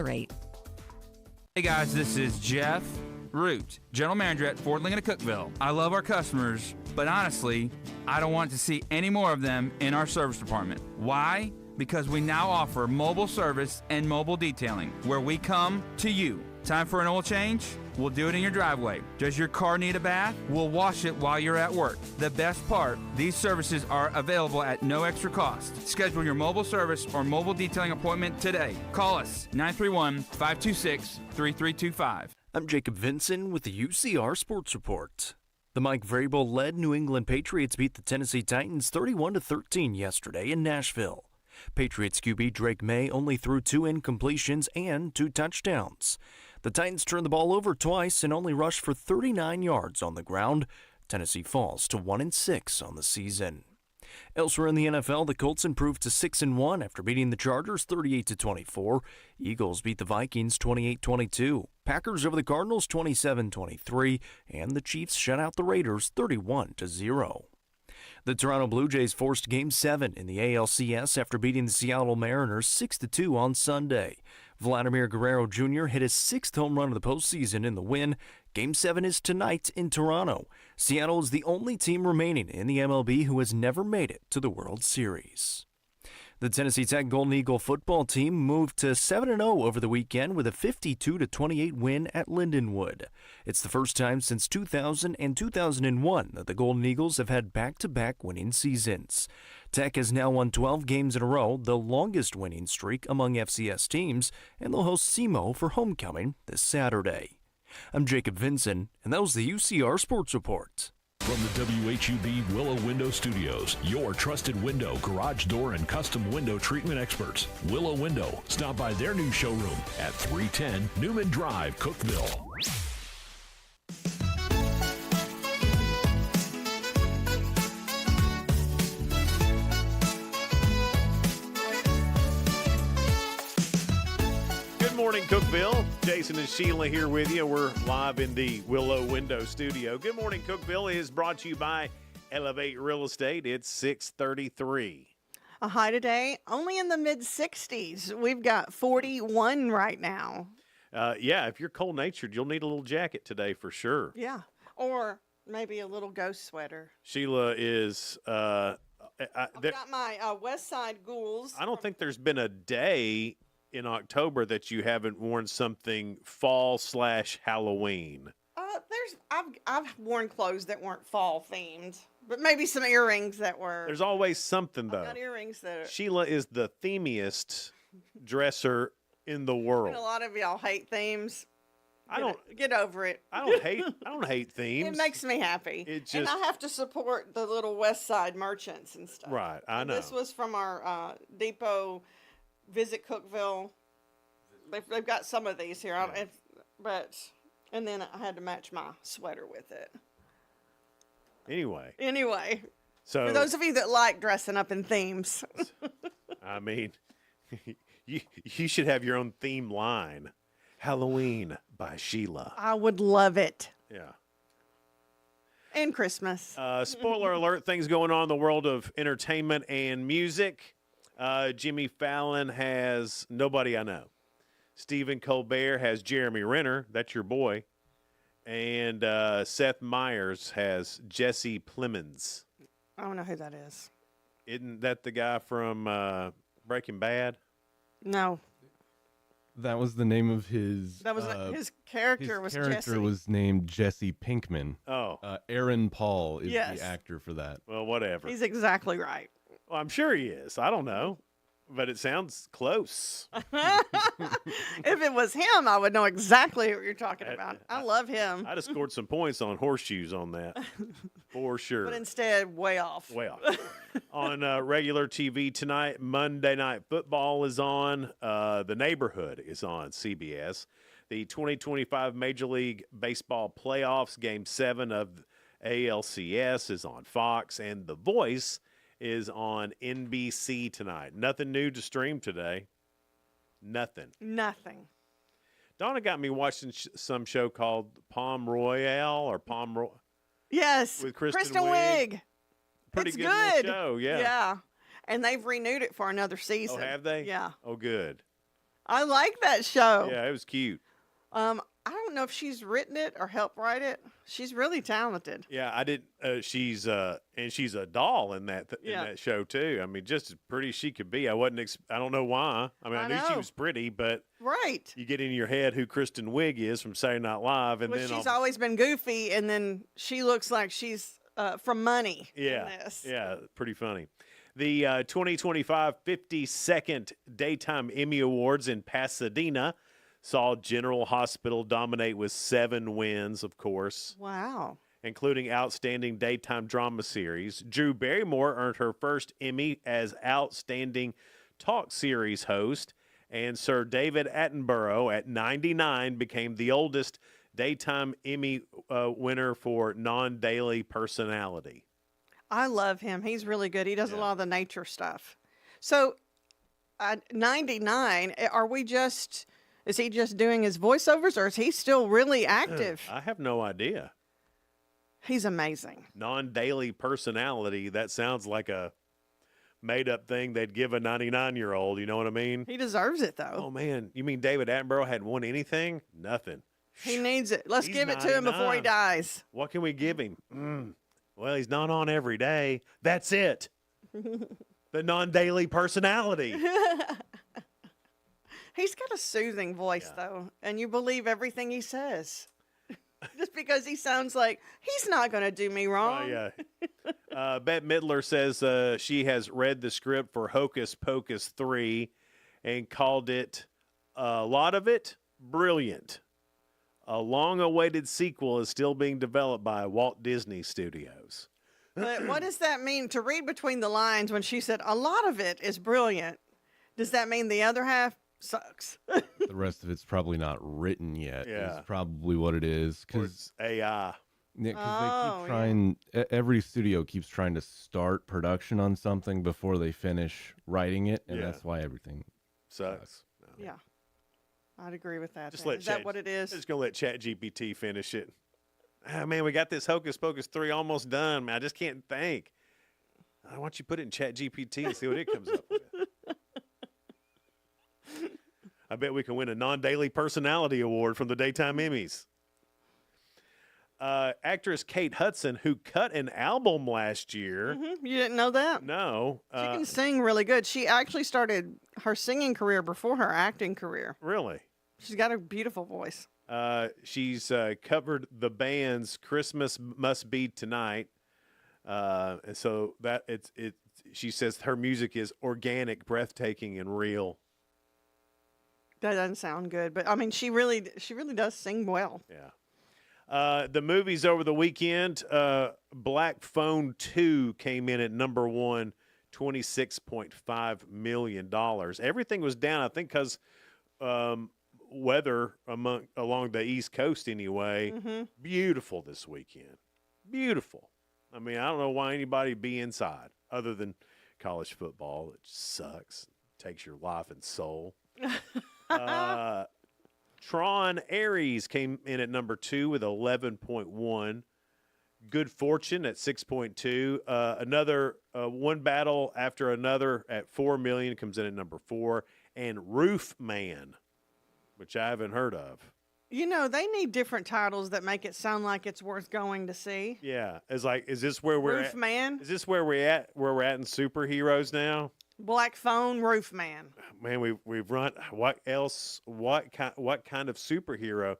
Hey guys, this is Jeff Root, General Manager at Ford Lincoln of Cookeville. I love our customers, but honestly, I don't want to see any more of them in our service department. Why? Because we now offer mobile service and mobile detailing, where we come to you. Time for an oil change? We'll do it in your driveway. Does your car need a bath? We'll wash it while you're at work. The best part, these services are available at no extra cost. Schedule your mobile service or mobile detailing appointment today. Call us 931-526-3325. I'm Jacob Vinson with the UCR Sports Report. The Mike Vrabel-led New England Patriots beat the Tennessee Titans 31-13 yesterday in Nashville. Patriots QB Drake May only threw 2 incompletions and 2 touchdowns. The Titans turned the ball over twice and only rushed for 39 yards on the ground. Tennessee falls to 1-6 on the season. Elsewhere in the NFL, the Colts improved to 6-1 after beating the Chargers 38-24. Eagles beat the Vikings 28-22. Packers over the Cardinals 27-23, and the Chiefs shut out the Raiders 31-0. The Toronto Blue Jays forced Game 7 in the ALCS after beating the Seattle Mariners 6-2 on Sunday. Vladimir Guerrero Jr. hit his 6th home run of the postseason in the win. Game 7 is tonight in Toronto. Seattle is the only team remaining in the MLB who has never made it to the World Series. The Tennessee Tech Golden Eagle football team moved to 7-0 over the weekend with a 52-28 win at Lindenwood. It's the first time since 2000 and 2001 that the Golden Eagles have had back-to-back winning seasons. Tech has now won 12 games in a row, the longest winning streak among FCS teams, and they'll host SEMO for homecoming this Saturday. I'm Jacob Vinson, and that was the UCR Sports Report. From the WHUB Willow Window Studios, your trusted window, garage door, and custom window treatment experts. Willow Window. Stop by their new showroom at 310 Newman Drive, Cookeville. Good morning, Cookeville. Jason and Sheila here with you. We're live in the Willow Window Studio. Good morning, Cookeville is brought to you by Elevate Real Estate. It's 6:33. A high today, only in the mid-60s. We've got 41 right now. Yeah, if you're cold-natured, you'll need a little jacket today for sure. Yeah, or maybe a little ghost sweater. Sheila is... I've got my West Side Ghouls. I don't think there's been a day in October that you haven't worn something fall/Halloween. I've worn clothes that weren't fall themed, but maybe some earrings that were. There's always something though. I've got earrings that are. Sheila is the themiest dresser in the world. And a lot of y'all hate themes. I don't get over it. I don't hate themes. It makes me happy. And I have to support the little West Side merchants and stuff. Right, I know. This was from our depot. Visit Cookeville. They've got some of these here, and then I had to match my sweater with it. Anyway, so for those of you that like dressing up in themes, I mean, you should have your own theme line, Halloween by Sheila. I would love it. Yeah. And Christmas. Spoiler alert: things going on in the world of entertainment and music. Jimmy Fallon has Nobody I Know. Stephen Colbert has Jeremy Renner. That's your boy. And Seth Meyers has Jesse Plemons. I don't know who that is. Isn't that the guy from Breaking Bad? No, That was the name of his. that was his character was character Jesse. was named Jesse Pinkman. Oh. Aaron Paul is Yes. the actor for that. Well, whatever. He's exactly right. Well, I'm sure he is. I don't know. But it sounds close. If it was him, I would know exactly what you're talking about. I love him. I'd have scored some points on horseshoes on that. For sure. But instead, way off. Way off. On regular TV tonight, Monday Night Football is on. The Neighborhood is on CBS. The 2025 Major League Baseball Playoffs, Game 7 of ALCS is on Fox. And The Voice is on NBC tonight. Nothing new to stream today. Nothing. Donna got me watching some show called Palm Royale or Palm Royale. Yes. With Kristen Wiig. Pretty It's good little good. show, yeah. Yeah. And they've renewed it for another season. Oh, have they? Yeah. Oh, good. I like that show. Yeah, it was cute. I don't know if she's written it or helped write it. She's really talented. Yeah, I didn't. She's and she's a doll in that show too. I mean, just as pretty as she could be. I wasn't. I don't know why. I mean, I knew she know. was pretty, but Right. you get in your head who Kristen Wiig is from Saturday Night Live, and Well, then she's always been goofy, and then she looks like she's from Money. yeah, In this. yeah, pretty funny. The 2025 52nd Daytime Emmy Awards in Pasadena saw General Hospital dominate with 7 wins, of course. Wow. Including Outstanding Daytime Drama Series. Drew Barrymore earned her first Emmy as Outstanding Talk Series host, and Sir David Attenborough, at 99, became the oldest Daytime Emmy winner for non-daily personality. I love him. He's really good. He does a lot of the nature stuff. So, 99, is he just doing his voiceovers, or is he still really active? I have no idea. He's amazing. Non-daily personality, that sounds like a made-up thing they'd give a 99-year-old, you know what I mean? He deserves it, though. Oh, man. You mean David Attenborough hadn't won anything? Nothing. He needs it. Let's He's give it to him before he 99. dies. What can we give him? Well, he's not on every day. That's it. The non-daily personality. He's got a soothing voice, though, and you believe everything he says. Just because he sounds like he's not going to do me wrong. Yeah. Bette Midler says she has read the script for Hocus Pocus 3 and called it, a lot of it, brilliant. A long-awaited sequel is still being developed by Walt Disney Studios. But what does that mean? To read between the lines when she said a lot of it is brilliant, does that mean the other half sucks? The rest of it's probably not written yet. Yeah. Is probably what it is. Or it's AI. Yeah, because they keep trying. Every studio keeps trying to start production on something before they finish writing it, and that's why everything sucks. Yeah. I'd agree with that. Just then. let Is that what it is? Just gonna let ChatGPT finish it. Ah, man, we got this Hocus Pocus 3 almost done, man. I just can't think. Why don't you put it in ChatGPT and see what it comes up with? I bet we can win a non-daily personality award from the Daytime Emmys. Actress Kate Hudson, who cut an album last year. You didn't know that? No. She can sing really good. She actually started her singing career before her acting career. Really? She's got a beautiful voice. She's covered the band's "Christmas Must Be Tonight," and so that she says her music is organic, breathtaking, and real. That doesn't sound good, but I mean, she really does sing well. Yeah. The movies over the weekend, Black Phone 2 came in at number 1, $26.5 million. Everything was down, I think, because weather along the East Coast anyway. Beautiful this weekend. Beautiful. I mean, I don't know why anybody would be inside other than college football. It sucks. Takes your life and soul. Tron Ares came in at number 2 with 11.1. Good Fortune at 6.2. Another One Battle After Another at 4 million comes in at number 4. And Roof Man, which I haven't heard of. You know, they need different titles that make it sound like it's worth going to see. Yeah, it's like, is this where we're Roof at? Man, Is this where we're at? Where we're at in superheroes now? Black Phone, Roof Man. Man, we've run. What else? What kind of superhero?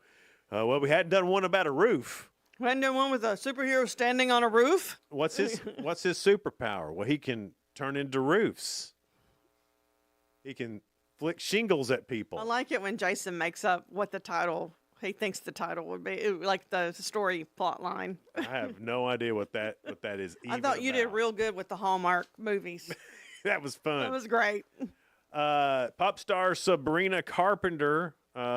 Well, we hadn't done one about a roof. We hadn't done one with a superhero standing on a roof. What's his superpower? Well, he can turn into roofs. He can flick shingles at people. I like it when Jason makes up what the title, he thinks the title would be, like the story plot line. I have no idea what that is. I thought you did real good with the Hallmark movies. That was fun. That was great. Pop star Sabrina Carpenter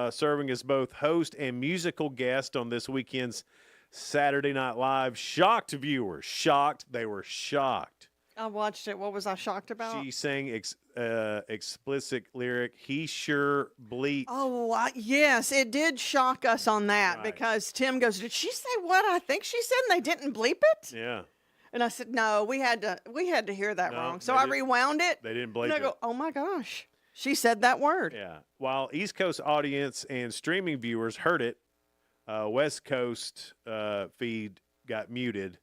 serving as both host and musical guest on this weekend's Saturday Night Live. Shocked viewers. Shocked. They were shocked. I watched it. What was I shocked about? She sang explicit lyric, "He sure bleeped." Oh, yes, it did shock us on that Right. because Tim goes, "Did she say what I think she said and they didn't bleep it?" Yeah. And I said, "No, we had to hear that No, wrong." So they I didn't- rewound it. They didn't bleep And I it. go, "Oh my gosh, she said that word." Yeah. While East Coast audience and streaming viewers heard it, West Coast feed got muted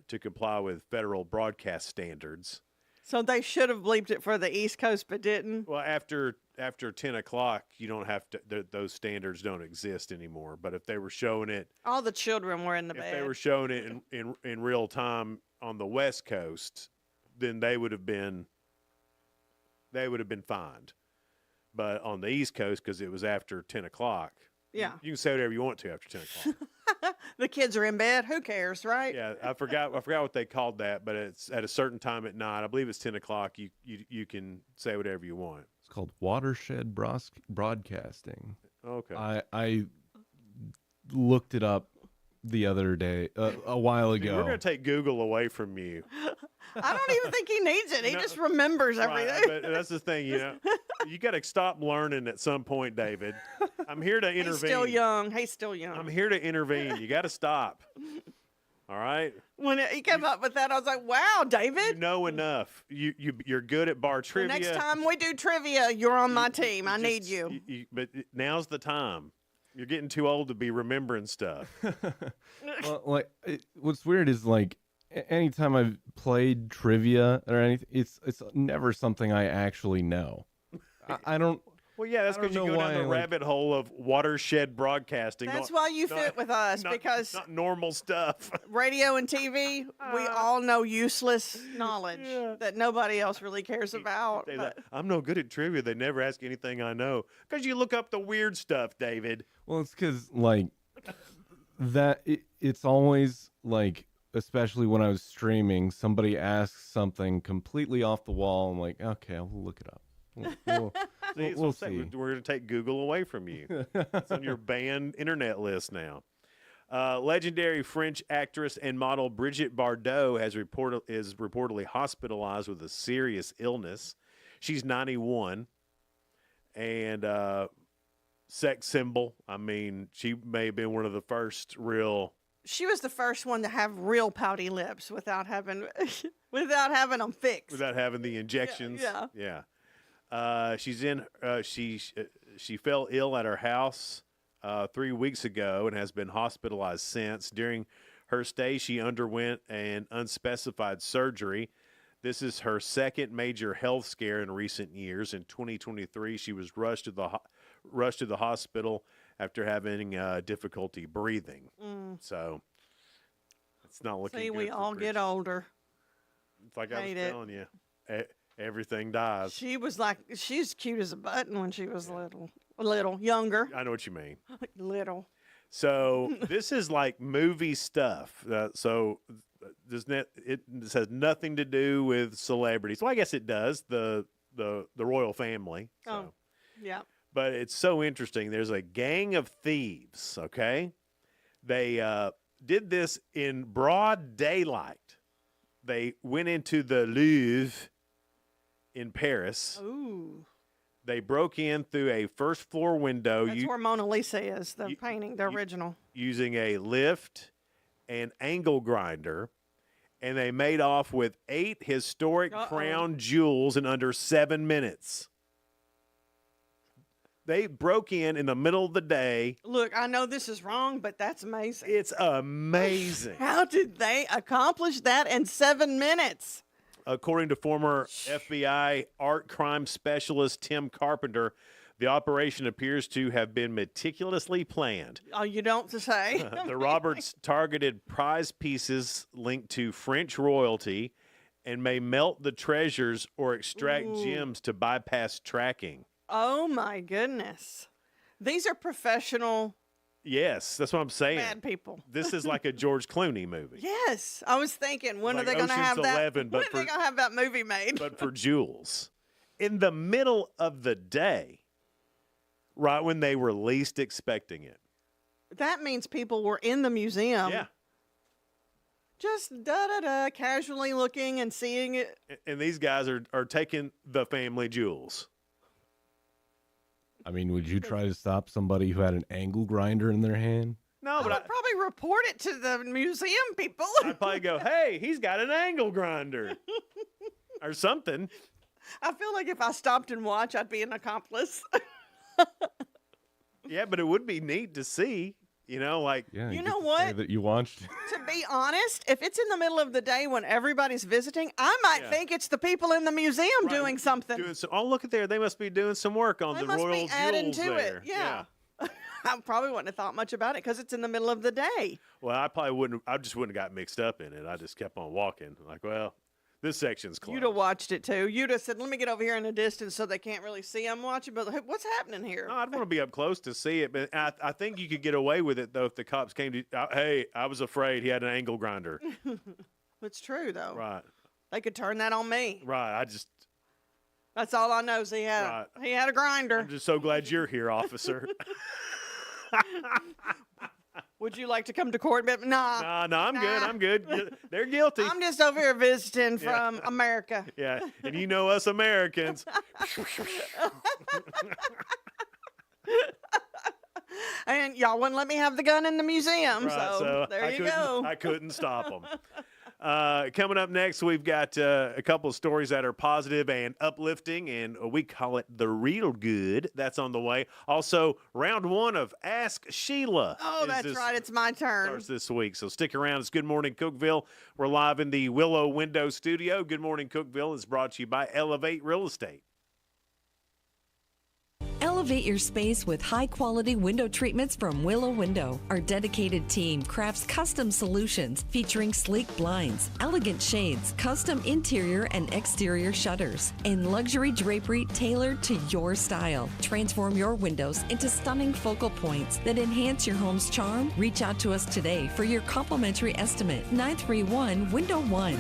to comply with federal broadcast standards. So they should have bleeped it for the East Coast, but didn't. Well, after 10 o'clock, you don't have to. Those standards don't exist anymore. But if they were showing it, All the children were in the if bed. they were showing it in real time on the West Coast, then they would have been fined. But on the East Coast, because it was after 10 o'clock, Yeah. you can say whatever you want to after 10 o'clock. The kids are in bed. Who cares, right? Yeah, I forgot what they called that, but it's at a certain time at night. I believe it's 10 o'clock. You can say whatever you want. It's called watershed broadcasting. Okay. I looked it up the other day, a while Dude, ago. we're going to take Google away from you. I don't even think he needs it. He just remembers everything. Right, but that's the thing, you got to stop learning at some point, David. I'm here to intervene. He's still young. He's still young. I'm here to intervene. You got to stop. All right. When he came up with that, I was like, "Wow, David! You know enough. You're good at bar The trivia. next time we do trivia, you're on my team. I need you." But now's the time. You're getting too old to be remembering stuff. Well, like, what's weird is like anytime I've played trivia or anything, it's never something I actually know. I don't. Well, yeah, that's I don't because you know go down why, the like- rabbit hole of watershed broadcasting. That's why you fit with us, because not normal stuff. radio and TV, we all know useless knowledge that nobody else really cares about. Say but- that, I'm no good at trivia. They never ask anything I know. Because you look up the weird stuff, David. Well, it's because like it's always like, especially when I was streaming, somebody asks something completely off the wall. I'm like, okay, I'll look it up. We'll see. We're going to take Google away from you. It's on your banned internet list now. Legendary French actress and model Brigitte Bardot is reportedly hospitalized with a serious illness. She's 91 and sex symbol. I mean, she may have been one of the first real. She was the first one to have real pouty lips without having them fixed. Without having the injections. Yeah. She fell ill at her house 3 weeks ago and has been hospitalized since. During her stay, she underwent an unspecified surgery. This is her second major health scare in recent years. In 2023, she was rushed to the hospital after having difficulty breathing. So it's not looking See, good. we for all Bridget. get older. It's like I Hate was it. telling you, everything dies. She's cute as a button when she was little, younger. I know what you mean. Little. So this is like movie stuff. This has nothing to do with celebrities. Well, I guess it does. The royal family. So. Oh, yeah. But it's so interesting. There's a gang of thieves. Okay, they did this in broad daylight. They went into the Louvre in Paris. Ooh. They broke in through a first floor window. That's where Mona Lisa is, the painting, the original. Using a lift and angle grinder, and they made off with 8 historic crown jewels in under 7 minutes. They broke in the middle of the day. Look, I know this is wrong, but that's amazing. It's amazing. How did they accomplish that in 7 minutes? According to former FBI art crime specialist Tim Carpenter, the operation appears to have been meticulously planned. Oh, you don't say. The Roberts targeted prize pieces linked to French royalty and may melt the treasures or extract gems to bypass tracking. Oh, my goodness. These are professional Yes, that's what I'm saying. bad people. This is like a George Clooney movie. Yes. I was thinking, when Like are they going to have Ocean's that? 11, but when are they going to have that movie made? But for jewels. In the middle of the day, right when they were least expecting it. That means people were in the museum. Yeah. Just casually looking and seeing it. And these guys are taking the family jewels. I mean, would you try to stop somebody who had an angle grinder in their hand? No, but I'd probably report it to the museum people. I'd probably go, hey, he's got an angle grinder or something. I feel like if I stopped and watched, I'd be an accomplice. Yeah, but it would be neat to see, like. Yeah, You know what? That you watched. To be honest, if it's in the middle of the day when everybody's visiting, I might think it's the people in the museum doing something. Oh, look at there. They must be doing some work on They the must royal be adding jewels to there. it. Yeah. I probably wouldn't have thought much about it because it's in the middle of the day. Well, I probably wouldn't. I just wouldn't have got mixed up in it. I just kept on walking. Like, well, this section's closed. You'd have watched it too. You'd have said, let me get over here in the distance so they can't really see I'm watching. But what's happening here? No, I'd want to be up close to see it. But I think you could get away with it, though, if the cops came to hey, I was afraid he had an angle grinder. It's true, though. Right. They could turn that on me. Right. That's all I know is he had a grinder. I'm just so glad you're here, officer. Would you like to come to court? Nah. No, I'm good. I'm good. They're guilty. I'm just over here visiting from America. Yeah, and you know us Americans. And y'all wouldn't let me have the gun in the museum, Right, so there you go. I couldn't stop them. Coming up next, we've got a couple of stories that are positive and uplifting, and we call it the real good. That's on the way. Also, round one of Ask Sheila. Oh, that's right. It's my turn. Starts this week, so stick around. It's Good Morning Cookeville. We're live in the Willow Window Studio. Good Morning Cookeville is brought to you by Elevate Real Estate. Elevate your space with high-quality window treatments from Willow Window. Our dedicated team crafts custom solutions featuring sleek blinds, elegant shades, custom interior and exterior shutters, and luxury drapery tailored to your style. Transform your windows into stunning focal points that enhance your home's charm. Reach out to us today for your complimentary estimate. 931 Window 1.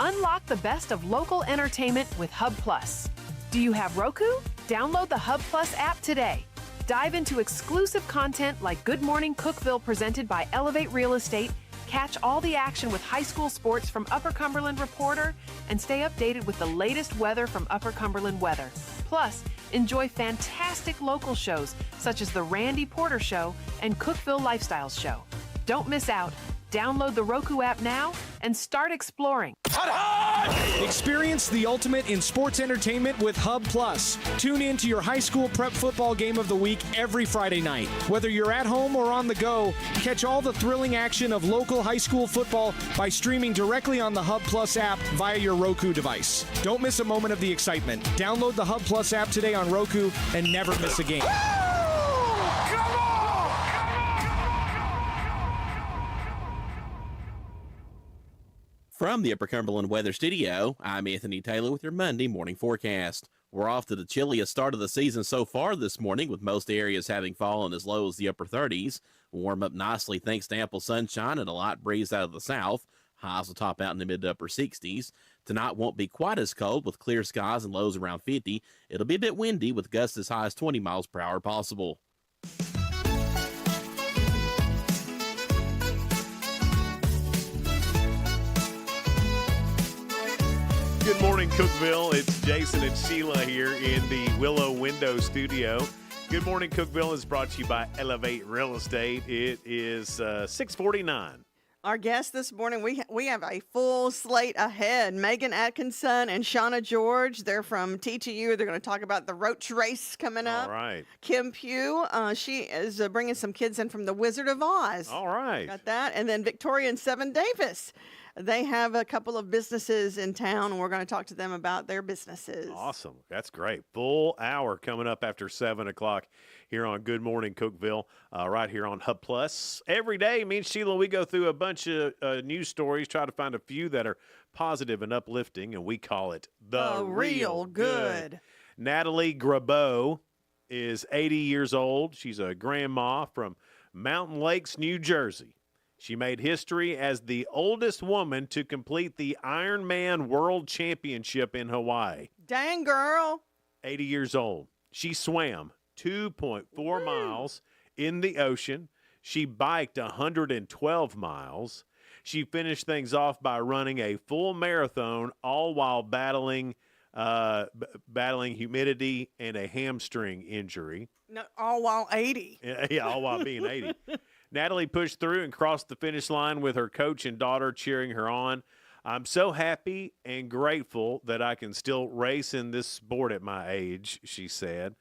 Unlock the best of local entertainment with Hub Plus. Do you have Roku? Download the Hub Plus app today. Dive into exclusive content like Good Morning Cookeville presented by Elevate Real Estate, catch all the action with high school sports from Upper Cumberland Reporter, and stay updated with the latest weather from Upper Cumberland Weather. Plus, enjoy fantastic local shows such as The Randy Porter Show and Cookeville Lifestyles Show. Don't miss out. Download the Roku app now and start exploring. Experience the ultimate in sports entertainment with Hub Plus. Tune in to your high school prep football game of the week every Friday night. Whether you're at home or on the go, catch all the thrilling action of local high school football by streaming directly on the Hub Plus app via your Roku device. Don't miss a moment of the excitement. Download the Hub Plus app today on Roku and never miss a game. From the Upper Cumberland Weather Studio, I'm Anthony Taylor with your Monday morning forecast. We're off to the chilliest start of the season so far this morning, with most areas having fallen as low as the upper 30s. We'll warm up nicely thanks to ample sunshine and a light breeze out of the south. Highs will top out in the mid to upper 60s. Tonight won't be quite as cold with clear skies and lows around 50. It'll be a bit windy with gusts as high as 20 miles per hour possible. Good morning, Cookeville. It's Jason and Sheila here in the Willow Window Studio. Good morning, Cookeville is brought to you by Elevate Real Estate. It is 6:49. Our guests this morning, we have a full slate ahead. Megan Atkinson and Shauna George, they're from TTU. They're going to talk about the Roach race coming up. All right. Kim Pugh, she is bringing some kids in from the Wizard of Oz. All right. Got that. And then Victoria and Seven Davis. They have a couple of businesses in town, and we're going to talk to them about their businesses. Awesome. That's great. Full hour coming up after 7 o'clock here on Good Morning Cookeville, right here on Hub Plus. Every day, me and Sheila, we go through a bunch of news stories, try to find a few that are positive and uplifting, and we call it The Real Good. Natalie Grabeau is 80 years old. She's a grandma from Mountain Lakes, New Jersey. She made history as the oldest woman to complete the Ironman World Championship in Hawaii. Dang, girl. 80 years old. She swam 2.4 miles in the ocean. She biked 112 miles. She finished things off by running a full marathon, all while battling humidity and a hamstring injury. No, all while 80. Yeah, all while being 80. Natalie pushed through and crossed the finish line with her coach and daughter cheering her on. I'm so happy and grateful that I can still race in this sport at my age, she said.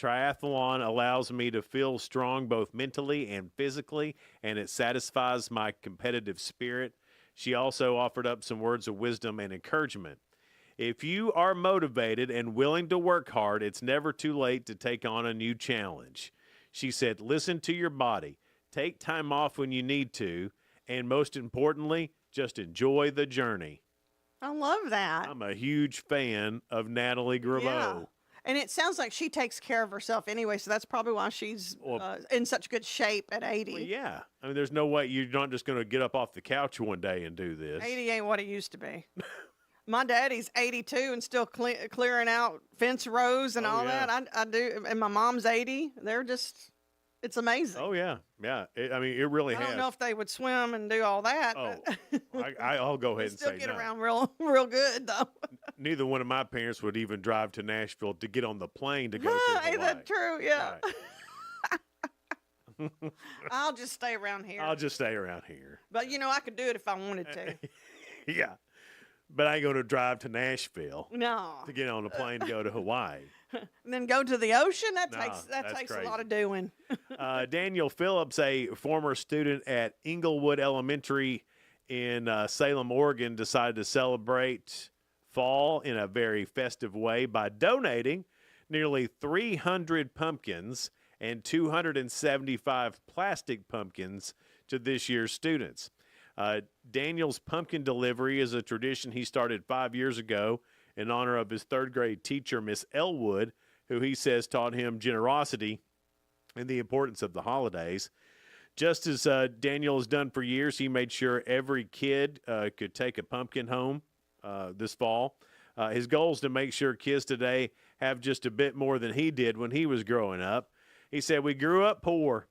Triathlon allows me to feel strong both mentally and physically, and it satisfies my competitive spirit. She also offered up some words of wisdom and encouragement. If you are motivated and willing to work hard, it's never too late to take on a new challenge. She said, listen to your body. Take time off when you need to, and most importantly, just enjoy the journey. I love that. I'm a huge fan of Natalie Grabeau. Yeah. And it sounds like she takes care of herself anyway, so that's probably why she's in such good shape at 80. Well, yeah. I mean, there's no way you're not just going to get up off the couch one day and do this. 80 ain't what it used to be. My daddy's 82 and still clearing out fence rows and all that. I do. And my mom's 80. They're just... It's amazing. Oh, yeah. Yeah. I mean, it really has. I don't know if they would swim and do all that. Oh, I'll go ahead and say no. Still get around real good, though. Neither one of my parents would even drive to Nashville to get on the plane to go to Hawaii. Ain't that true? Yeah. Right. I'll just stay around here. I'll just stay around here. But, I could do it if I wanted to. Yeah. But I ain't going to drive to Nashville. No. To get on the plane to go to Hawaii. And then go to the ocean? That takes crazy. a lot of doing. Daniel Phillips, a former student at Inglewood Elementary in Salem, Oregon, decided to celebrate fall in a very festive way by donating nearly 300 pumpkins and 275 plastic pumpkins to this year's students. Daniel's pumpkin delivery is a tradition he started 5 years ago in honor of his third grade teacher, Miss Elwood, who he says taught him generosity and the importance of the holidays. Just as Daniel has done for years, he made sure every kid could take a pumpkin home this fall. His goal is to make sure kids today have just a bit more than he did when he was growing up. He said, we grew up poor.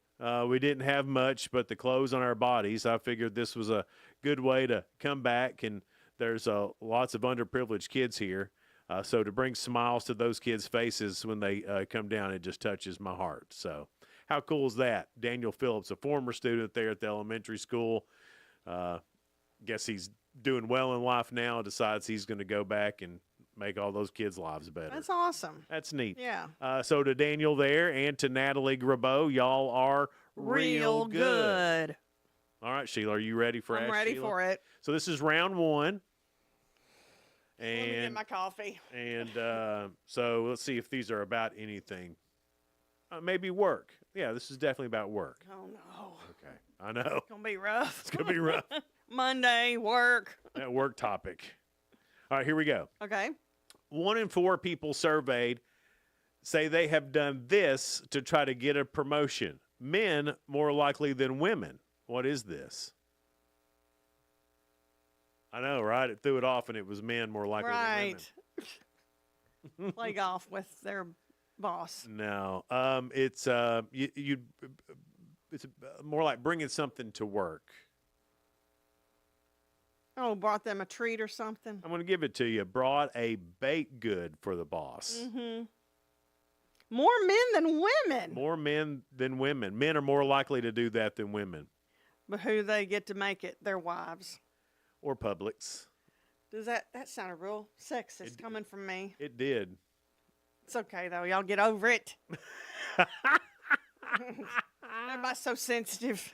We didn't have much but the clothes on our bodies. I figured this was a good way to come back, and there's lots of underprivileged kids here. So to bring smiles to those kids' faces when they come down, it just touches my heart. So how cool is that? Daniel Phillips, a former student there at the elementary school. Guess he's doing well in life now, decides he's going to go back and make all those kids' lives better. That's awesome. That's neat. Yeah. So to Daniel there and to Natalie Grabeau, y'all are real good. All right, Sheila, are you ready for I'm Ask ready Sheila? for it. So this is round one. And, Let me get my coffee. And so let's see if these are about anything. Maybe work. Yeah, this is definitely about work. Oh, no. Okay. I know. It's going to be rough. It's going to be rough. Monday, work. That work topic. All right, here we go. Okay. 1 in 4 people surveyed say they have done this to try to get a promotion. Men more likely than women. What is this? I know, right? It threw it off, and it was men more likely than women. Play golf with their boss. No, it's it's more like bringing something to work. Oh, brought them a treat or something. I'm going to give it to you. Brought a baked good for the boss. Mm-hmm. More men than women. More men than women. Men are more likely to do that than women. But who they get to make it? Their wives. Or Publix. Does that sounded real sexist coming from me? It did. It's okay though. Y'all get over it. Everybody's so sensitive.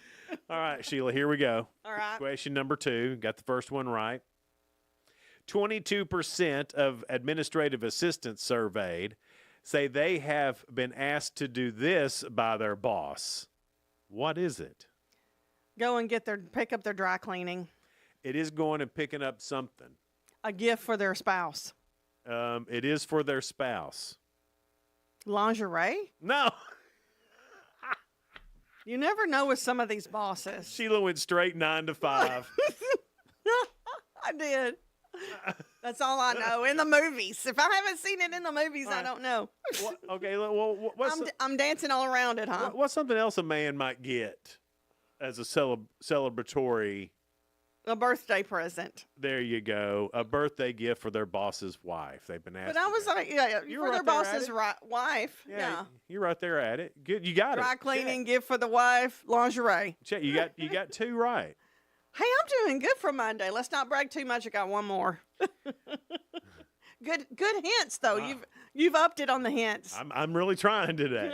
All right, Sheila, here we go. All right. Question number 2. Got the first one right. 22% of administrative assistants surveyed say they have been asked to do this by their boss. What is it? Go and pick up their dry cleaning. It is going and picking up something. A gift for their spouse. It is for their spouse. Lingerie? No. You never know with some of these bosses. Sheila went straight 9 to 5. I did. That's all I know in the movies. If I haven't seen it in the movies, I don't know. Okay, well, I'm dancing all around it, huh? What's something else a man might get as a celebratory? A birthday present. There you go. A birthday gift for their boss's wife. They've been asked. But I was like, yeah, for their boss's wife. Yeah. You're right there at it. Good, you got it. Dry cleaning, gift for the wife, lingerie. Check. You got 2 right. Hey, I'm doing good for Monday. Let's not brag too much. I got one more. Good hints though. You've upped it on the hints. I'm really trying today.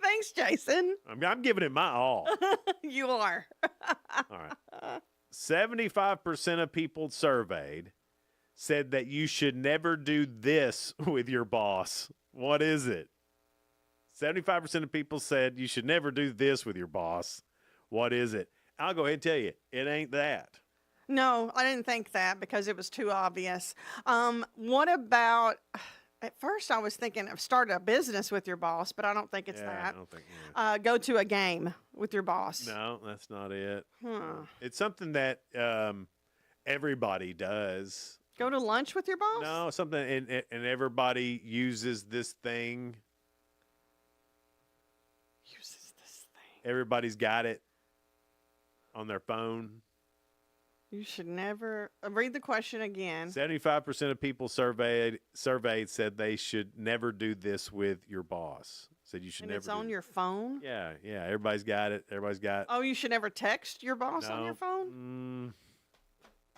Thanks, Jason. I'm giving it my all. You are. All right. 75% of people surveyed said that you should never do this with your boss. What is it? 75% of people said you should never do this with your boss. What is it? I'll go ahead and tell you, it ain't that. No, I didn't think that because it was too obvious. What about, at first I was thinking of start a business with your boss, but I don't think it's that. I don't think go to a game with your boss. No, that's not it. It's something that everybody does. Go to lunch with your boss? No, something, and everybody uses this thing. Everybody's got it on their phone. You should never read the question again. 75% of people surveyed said they should never do this with your boss. Said you should and never. It's on your phone. Yeah. Everybody's got it. Oh, you should never text your boss on your phone.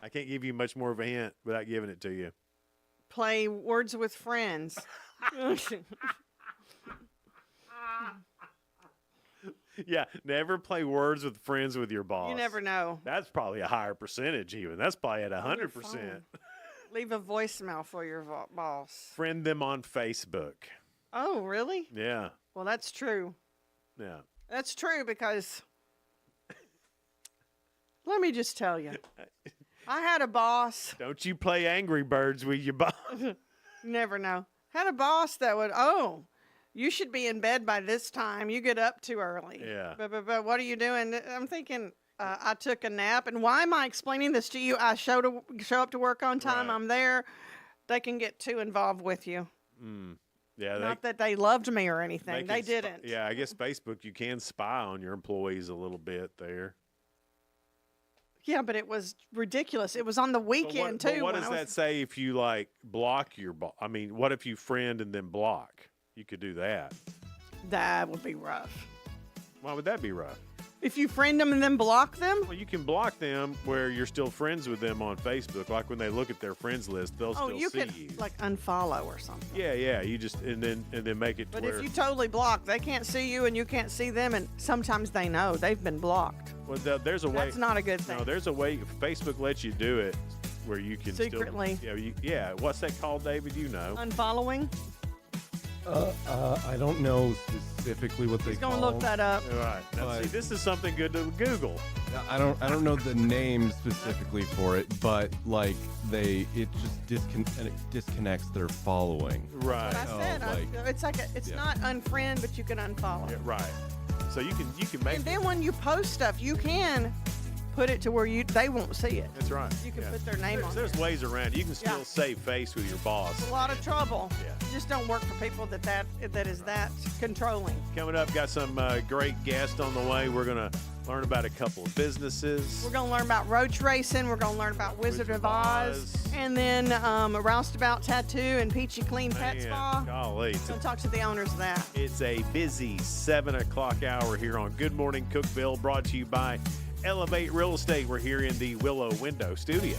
I can't give you much more of a hint without giving it to you. Play Words with Friends. Yeah, never play Words with Friends with your boss. You never know. That's probably a higher percentage even. That's probably at 100%. Leave a voicemail for your boss. Friend them on Facebook. Oh, really? Yeah. Well, that's true. Yeah. That's true because let me just tell you. I had a boss. Don't you play Angry Birds with your boss. You never know. Had a boss that would, you should be in bed by this time. You get up too early. Yeah. But what are you doing? I'm thinking I took a nap. And why am I explaining this to you? I show up to work on time. Right. I'm there. They can get too involved with you. Yeah. Not that they loved me or anything. They didn't. Yeah, I guess Facebook, you can spy on your employees a little bit there. Yeah, but it was ridiculous. It was on the weekend, too. But what does that say if you, block your boss? I mean, what if you friend and then block? You could do that. That would be rough. Why would that be rough? If you friend them and then block them? Well, you can block them where you're still friends with them on Facebook. Like when they look at their friends list, they'll still see you. Oh, you could unfollow or something. Yeah. You just and then make it. But if you totally block, they can't see you and you can't see them, and sometimes they know they've been blocked. Well, there's a way. That's not a good thing. No, there's a way. Facebook lets you do it where you can secretly. Yeah. What's that called, David? You know. Unfollowing. I don't know specifically what they call. He's gonna look that up. All right. Now, see, this is something good to Google. I don't know the name specifically for it, but it just disconnects their following. Right. That's what I said. It's not unfriend, but you can unfollow. Yeah, right. So you can make. And then when you post stuff, you can put it to where they won't see it. That's right. You can put their name on. There's ways around it. You can still save face with your boss. It's a lot of trouble. Yeah. Just don't work for people that is that controlling. Coming up, got some great guests on the way. We're gonna learn about a couple of businesses. We're gonna learn about roach racing. We're gonna learn about Wizard of Oz. And then a roustabout tattoo and Peachy Clean Pet Spa. Golly. So talk to the owners of that. It's a busy 7 o'clock hour here on Good Morning Cookeville, brought to you by Elevate Real Estate. We're here in the Willow Window studio.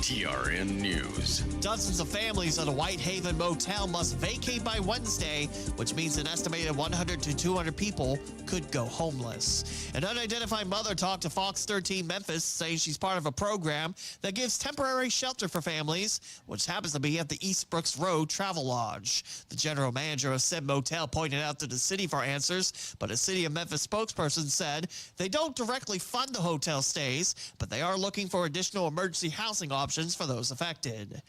TRN News. Dozens of families at a Whitehaven motel must vacate by Wednesday, which means an estimated 100 to 200 people could go homeless. An unidentified mother talked to Fox 13 Memphis, saying she's part of a program that gives temporary shelter for families, which happens to be at the Eastbrooks Road Travel Lodge. The general manager of said motel pointed out to the city for answers, but a City of Memphis spokesperson said they don't directly fund the hotel stays, but they are looking for additional emergency housing options for those affected.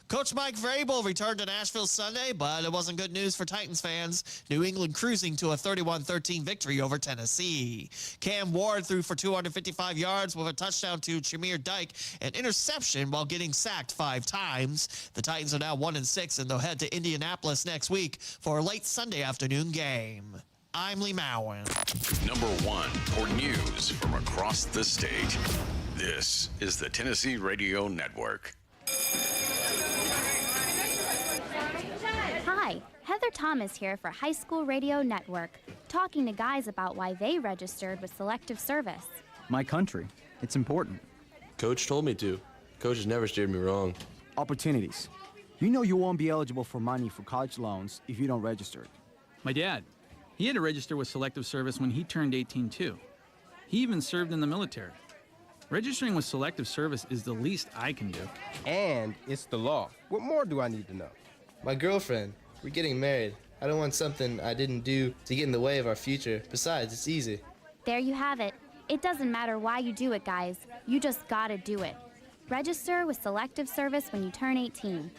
Coach Mike Vrabel returned to Nashville Sunday, but it wasn't good news for Titans fans. New England cruising to a 31-13 victory over Tennessee. Cam Ward threw for 255 yards with a touchdown to Jameer Dyke, an interception while getting sacked 5 times. The Titans are now 1-6, and they'll head to Indianapolis next week for a late Sunday afternoon game. I'm Lee Mowen. Number 1 for news from across the state. This is the Tennessee Radio Network. Hi, Heather Thomas here for High School Radio Network, talking to guys about why they registered with Selective Service. My country. It's important. Coach told me to. Coach has never steered me wrong. Opportunities. You know you won't be eligible for money for college loans if you don't register. My dad, he had to register with Selective Service when he turned 18 too. He even served in the military. Registering with Selective Service is the least I can do. And it's the law. What more do I need to know? My girlfriend. We're getting married. I don't want something I didn't do to get in the way of our future. Besides, it's easy. There you have it. It doesn't matter why you do it, guys. You just gotta do it. Register with Selective Service when you turn 18.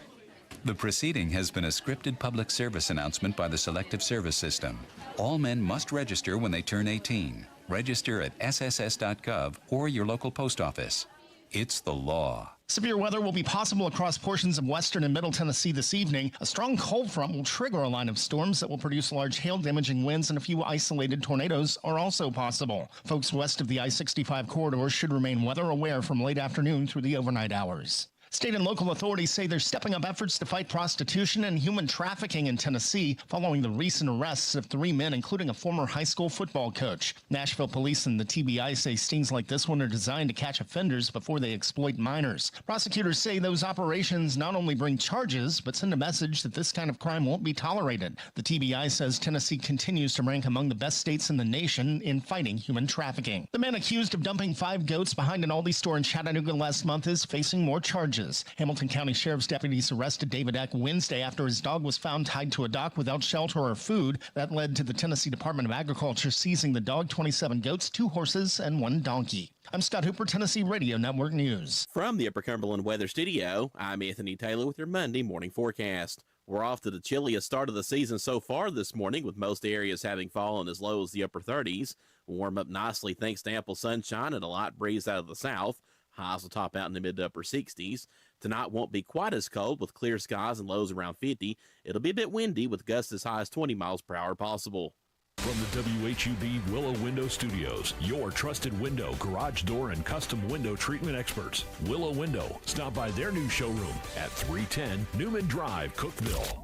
The proceeding has been a scripted public service announcement by the Selective Service System. All men must register when they turn 18. Register at sss.gov or your local post office. It's the law. Severe weather will be possible across portions of western and middle Tennessee this evening. A strong cold front will trigger a line of storms that will produce large hail-damaging winds, and a few isolated tornadoes are also possible. Folks west of the I-65 corridor should remain weather aware from late afternoon through the overnight hours. State and local authorities say they're stepping up efforts to fight prostitution and human trafficking in Tennessee following the recent arrests of 3 men, including a former high school football coach. Nashville police and the TBI say stings like this one are designed to catch offenders before they exploit minors. Prosecutors say those operations not only bring charges, but send a message that this kind of crime won't be tolerated. The TBI says Tennessee continues to rank among the best states in the nation in fighting human trafficking. The man accused of dumping 5 goats behind an Aldi store in Chattanooga last month is facing more charges. Hamilton County Sheriff's deputies arrested David Eck Wednesday after his dog was found tied to a dock without shelter or food. That led to the Tennessee Department of Agriculture seizing the dog, 27 goats, 2 horses, and 1 donkey. I'm Scott Hooper, Tennessee Radio Network News. From the Upper Cumberland Weather Studio, I'm Anthony Taylor with your Monday morning forecast. We're off to the chilliest start of the season so far this morning, with most areas having fallen as low as the upper 30s. We'll warm up nicely thanks to ample sunshine and a light breeze out of the south. Highs will top out in the mid to upper 60s. Tonight won't be quite as cold with clear skies and lows around 50. It'll be a bit windy with gusts as high as 20 miles per hour possible. From the WHUB Willow Window Studios, your trusted window, garage door, and custom window treatment experts. Willow Window. Stop by their new showroom at 310 Newman Drive, Cookeville.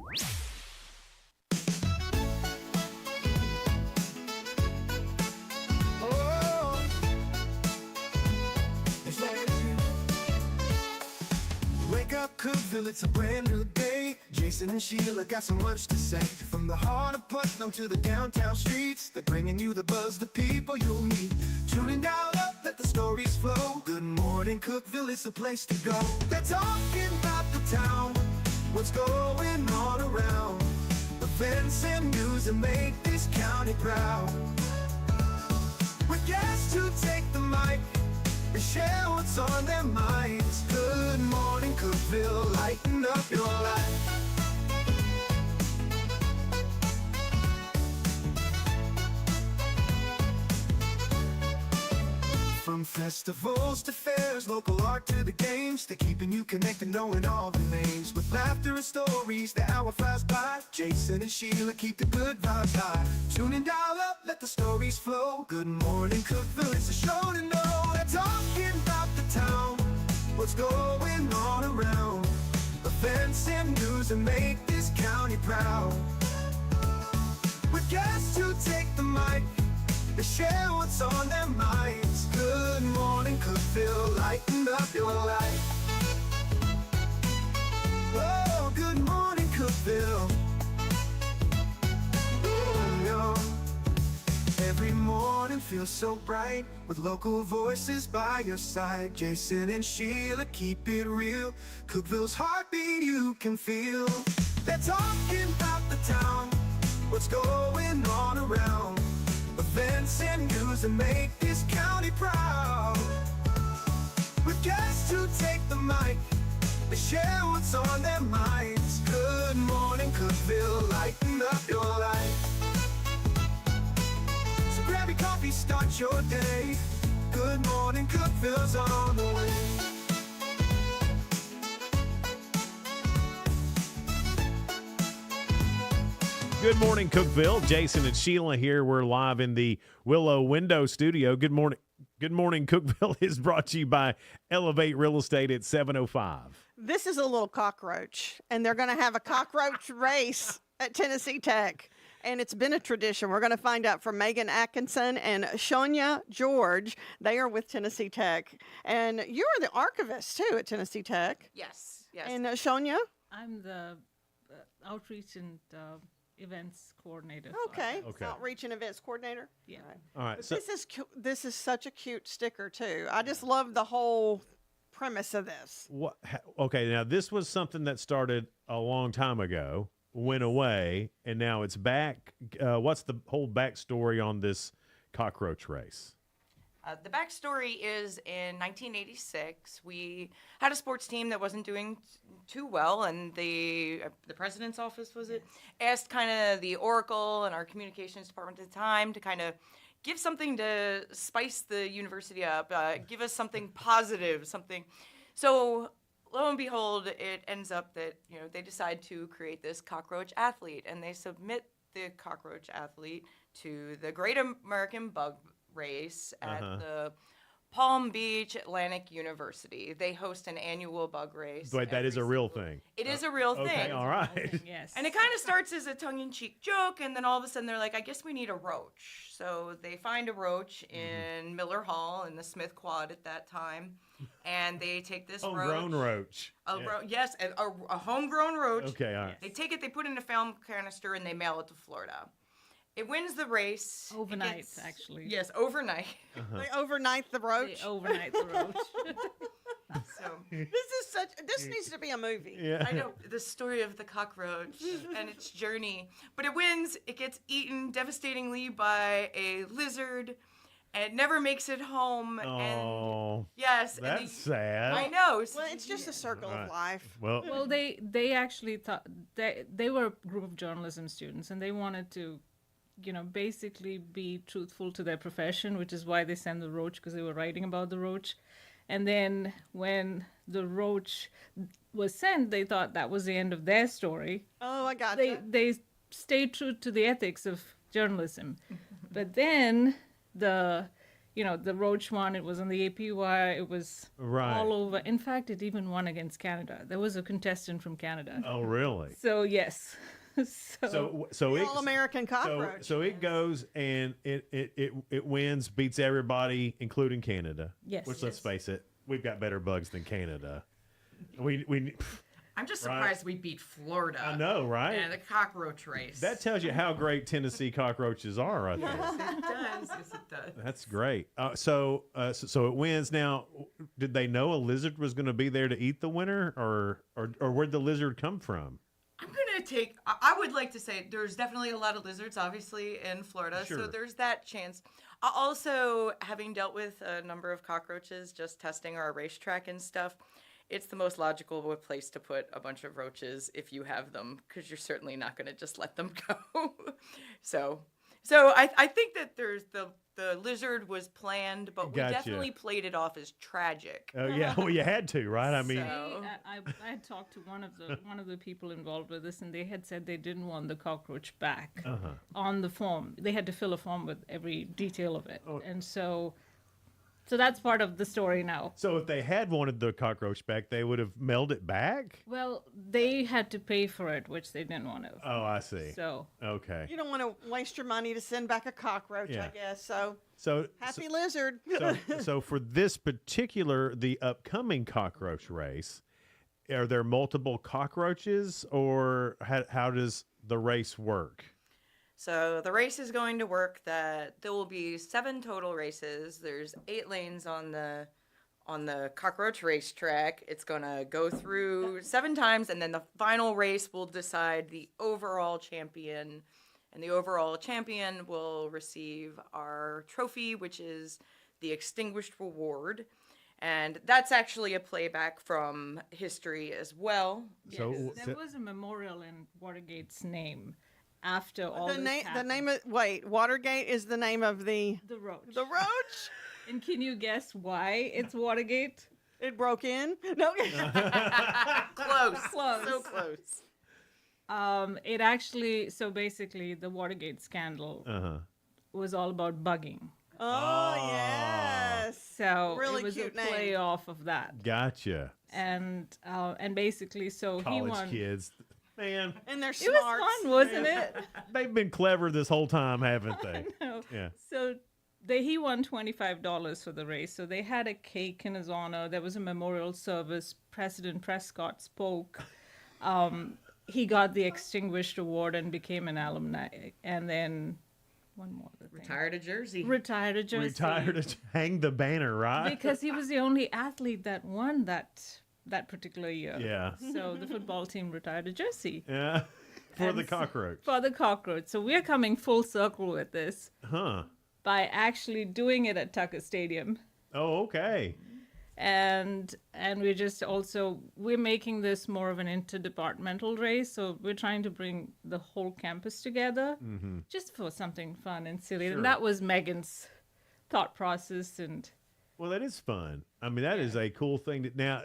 Wake up, Cookeville, it's a brand new day. Jason and Sheila got so much to say. From the heart of Putnam to the downtown streets, they're bringing you the buzz, the people you'll meet. Tuning dialed up, let the stories flow. Good morning, Cookeville, it's the place to go. They're talking about the town, what's going on around. Events and news that make this county proud. With guests who take the mic and share what's on their minds. Good morning, Cookeville, lighten up your life. From From festivals to fairs, local art to the games, they're keeping you connected, knowing all the names. With laughter and stories, the hour flies by. Jason and Sheila keep the good vibes high. Tune in, dial up, let the stories flow. Good morning, Cookeville, it's a show to know. They're talking about the town, what's going on around. Events and news that make this county proud. With guests who take the mic, they share what's on their minds. Good morning, Cookeville, lighten up your life. Oh, good morning, Cookeville. Every morning feels so bright with local voices by your side. Jason and Sheila keep it real. Cookeville's heartbeat you can feel. They're talking about the town, what's going on around. Events and news that make this county proud. With guests who take the mic, they share what's on their minds. Good morning, Cookeville, lighten up your life. So grab your coffee, start your day. Good morning, Cookeville's on the way. Good morning, Cookeville. Jason and Sheila here. We're live in the Willow Window Studio. Good morning. Good morning, Cookeville is brought to you by Elevate Real Estate at 705. This is a little cockroach, and they're going to have a cockroach race at Tennessee Tech. And it's been a tradition. We're going to find out from Megan Atkinson and Shonya George. They are with Tennessee Tech. And you are the archivist, too, at Tennessee Tech. Yes, yes. And Shonya? I'm the outreach and events coordinator. Okay. Okay. Outreach and events coordinator. Yeah. All right. But So, this is such a cute sticker, too. I just love the whole premise of this. okay, now this was something that started a long time ago, went away, and now it's back. What's the whole backstory on this cockroach race? The backstory is in 1986, we had a sports team that wasn't doing too well, and the president's office, was it, asked kind of the Oracle and our communications department at the time to kind of give something to spice the university up, give us something positive, something. So lo and behold, it ends up that, you know, they decide to create this cockroach athlete, and they submit the cockroach athlete to the Great American Bug Race at the Palm Beach Atlantic University. They host an annual bug race. But that is a real thing. It is a real thing. Okay, all right. Yes. And it kind of starts as a tongue-in-cheek joke, and then all of a sudden they're like, I guess we need a roach. So they find a roach in Miller Hall in the Smith Quad at that time, and they take this Homegrown roach. Yes, a homegrown roach. Okay, all right. They take it, they put it in a film canister, and they mail it to Florida. It wins the race. Overnight, actually. Yes, overnight. They overnight the roach. They overnight the roach. So this needs to be a movie. Yeah. I know the story of the cockroach and its journey. But it wins. It gets eaten devastatingly by a lizard. And it never makes it home. Oh, and yes, that's sad. I know. Well, it's just a circle of life. Well, they actually thought they were a group of journalism students, and they wanted to, you know, basically be truthful to their profession, which is why they sent the roach, because they were writing about the roach. And then when the roach was sent, they thought that was the end of their story. Oh, I got it. They stayed true to the ethics of journalism. But then the roach won. It was on the AP wire. It was all over. In fact, it even won against Canada. There was a contestant from Canada. Oh, really? So yes. So the all-American cockroach. So it goes and it wins, beats everybody, including Canada. Yes. Which, let's face it, we've got better bugs than Canada. We I'm just surprised we beat Florida. I know, right? And the cockroach race. That tells you how great Tennessee cockroaches are, right there. Yes, it does. Yes, it does. That's great. So it wins. Now, did they know a lizard was going to be there to eat the winner, or where'd the lizard come from? I'm going to I would like to say there's definitely a lot of lizards, obviously, in Florida. Sure. So there's that chance. Also, having dealt with a number of cockroaches, just testing our racetrack and stuff, it's the most logical place to put a bunch of roaches if you have them, because you're certainly not going to just let them go. So So I think that there's the lizard was planned, but we Gotcha. definitely played it off as tragic. Oh yeah, well you had to, right? I mean, I had talked to one of the people involved with this, and they had said they didn't want the cockroach back on the form. They had to fill a form with every detail of it, and so that's part of the story now. so if they had wanted the cockroach back, they would have mailed it back. Well, they had to pay for it, which they didn't want to. Oh, I see. So Okay. You don't want to waste your money to send back a cockroach, Yeah. I guess. So So happy lizard. so for this particular, the upcoming cockroach race, are there multiple cockroaches, or how does the race work? So the race is going to work that there will be 7 total races. There's 8 lanes on the cockroach racetrack. It's going to go through 7 times, and then the final race will decide the overall champion. And the overall champion will receive our trophy, which is the Extinguished Reward. And that's actually a playback from history as well. So there was a memorial in Watergate's name after all the this name. The happened. name of Watergate is the name of the roach. The roach. And can you guess why it's Watergate? It broke in. No. Close. Close. So close. It actually, so basically, the Watergate scandal was all about bugging. Oh, yes. So Really it was cute a name. play off of that, Gotcha. and basically, so he College won. kids, man, And they're It smart. was fun, wasn't it? they've been clever this whole time, haven't they? No. Yeah. So he won $25 for the race. So they had a cake in his honor. There was a memorial service. President Prescott spoke. He got the Extinguished Award and became an alumni. And then one more thing. Retired a jersey. Retired a jersey. Retired to hang the banner, right? Because he was the only athlete that won that particular year. Yeah. So the football team retired a jersey. Yeah. For And the cockroach. For the cockroach. So we're coming full circle with this Huh. by actually doing it at Tucker Stadium. Oh, okay. And we're making this more of an interdepartmental race. So we're trying to bring the whole campus together just for something fun and silly. Sure. And that was Megan's thought process. And Well, that is fun. I mean, that is a cool thing. Now,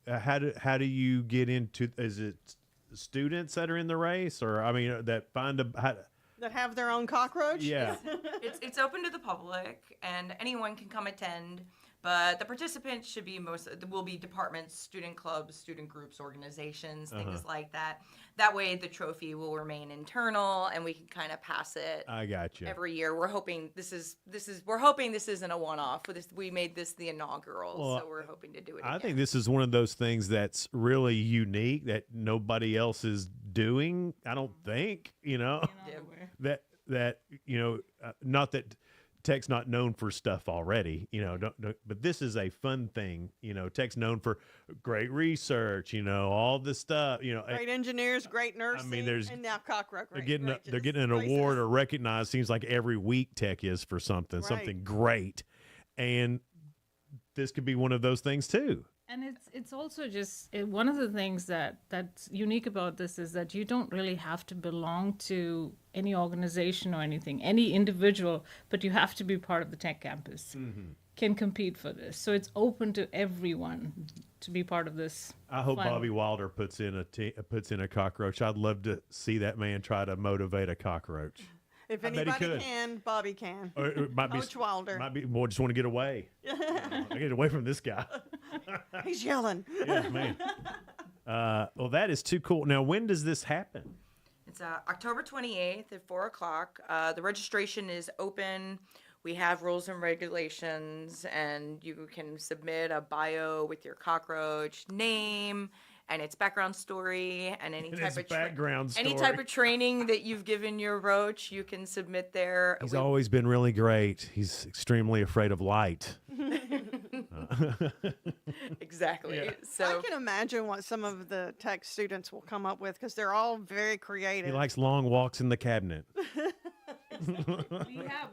how do you get into? Is it students that are in the race, or I mean, that find a? That have their own cockroach. Yeah. It's open to the public, and anyone can come attend. But the participants will be departments, student clubs, student groups, organizations, things like that. That way, the trophy will remain internal, and we can kind of pass it. I got you. Every year, we're hoping this isn't a one-off. We made this the inaugural, Well, so we're hoping to do it. I again. think this is one of those things that's really unique that nobody else is doing. I don't think, that not that Tech's not known for stuff already, but this is a fun thing. Tech's known for great research, all this stuff, Great engineers, great nursing, and now cockroach. they're getting an award or recognized. Seems like every week Tech is for something great, and this could be one of those things too. And it's also just one of the things that's unique about this is that you don't really have to belong to any organization or anything, any individual, but you have to be part of the Tech campus. Can compete for this. So it's open to everyone to be part of this. I hope fun. Bobby Wilder puts in a cockroach. I'd love to see that man try to motivate a cockroach. If I bet he anybody could. can, Bobby can. Or it might be Coach Wilder. Might be more just want to get away. I get away from this guy. He's yelling. Yeah, man. Well, that is too cool. Now, when does this happen? It's October 28th at 4 o'clock. The registration is open. We have rules and regulations, and you can submit a bio with your cockroach name and its background story and any type of any type of training that you've given your roach. You can submit there. He's always been really great. He's extremely afraid of light. Exactly. Yeah. So I can imagine what some of the Tech students will come up with because they're all very creative. He likes long walks in the cabinet.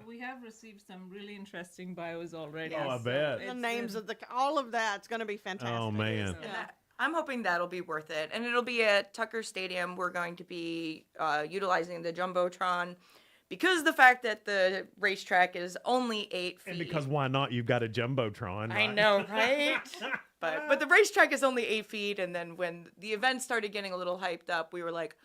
We have received some really interesting bios already. Oh, I bet. The names of all of that's going to be fantastic. Oh, man. I'm hoping that'll be worth it. And it'll be at Tucker Stadium. We're going to be utilizing the Jumbotron because the fact that the racetrack is only 8 feet. And because why not? You've got a Jumbotron. I right? know, right? But the racetrack is only 8 feet, and then when the event started getting a little hyped up, we were like,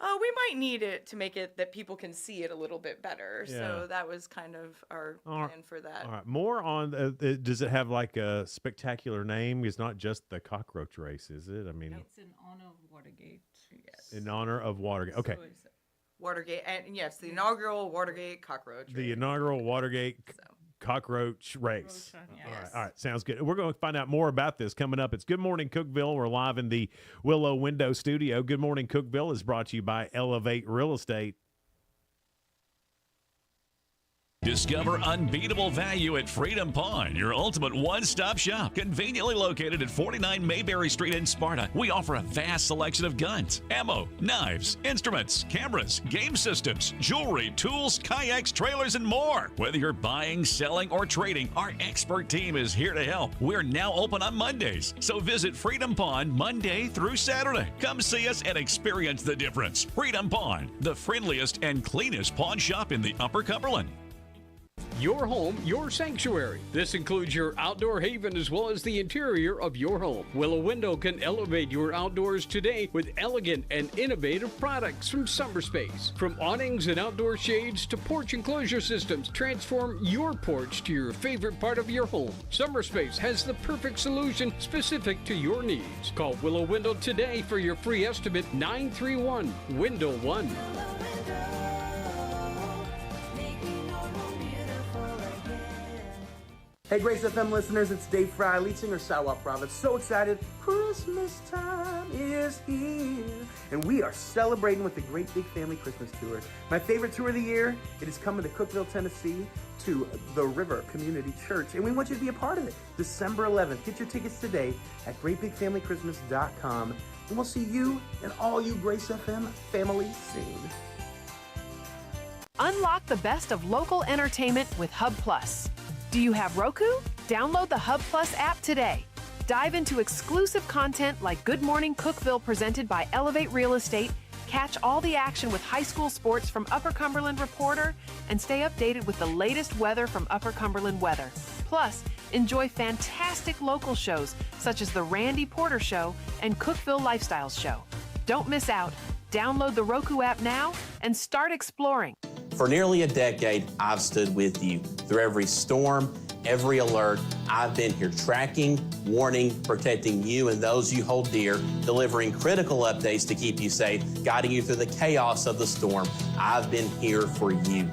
oh, we might need it to make it that people can see it a little bit better. Yeah. So that was kind of our plan for that. All right. More on, does it have like a spectacular name? It's not just the cockroach race, is it? I mean, It's in honor of Watergate. Yes. in honor of Watergate. Okay. So it's Watergate, and yes, the inaugural Watergate cockroach. The inaugural Watergate cockroach race. All right. Sounds good. We're going to find out more about this coming up. It's Good Morning Cookeville. We're live in the Willow Window Studio. Good Morning Cookeville is brought to you by Elevate Real Estate. Discover unbeatable value at Freedom Pawn, your ultimate one-stop shop. Conveniently located at 49 Mayberry Street in Sparta, we offer a vast selection of guns, ammo, knives, instruments, cameras, game systems, jewelry, tools, kayaks, trailers, and more. Whether you're buying, selling, or trading, our expert team is here to help. We're now open on Mondays, so visit Freedom Pawn Monday through Saturday. Come see us and experience the difference. Freedom Pawn, the friendliest and cleanest pawn shop in the Upper Cumberland. Your home, your sanctuary. This includes your outdoor haven as well as the interior of your home. Willow Window can elevate your outdoors today with elegant and innovative products from Summer Space. From awnings and outdoor shades to porch enclosure systems, transform your porch to your favorite part of your home. Summer Space has the perfect solution specific to your needs. Call Willow Window today for your free estimate, 931-WINDOW-1. Hey Grace FM listeners, it's Dave Fry, lead singer Sawa Province. So excited, Christmas time is here. And we are celebrating with the Great Big Family Christmas Tour. My favorite tour of the year, it is coming to Cookeville, Tennessee to the River Community Church. And we want you to be a part of it. December 11th. Get your tickets today at greatbigfamilychristmas.com. And we'll see you and all you Grace FM family soon. Unlock the best of local entertainment with Hub Plus. Do you have Roku? Download the Hub Plus app today. Dive into exclusive content like Good Morning Cookeville presented by Elevate Real Estate, catch all the action with high school sports from Upper Cumberland Reporter, and stay updated with the latest weather from Upper Cumberland Weather. Plus, enjoy fantastic local shows such as The Randy Porter Show and Cookeville Lifestyles Show. Don't miss out. Download the Roku app now and start exploring. For nearly a decade, I've stood with you. Through every storm, every alert, I've been here tracking, warning, protecting you and those you hold dear, delivering critical updates to keep you safe, guiding you through the chaos of the storm. I've been here for you.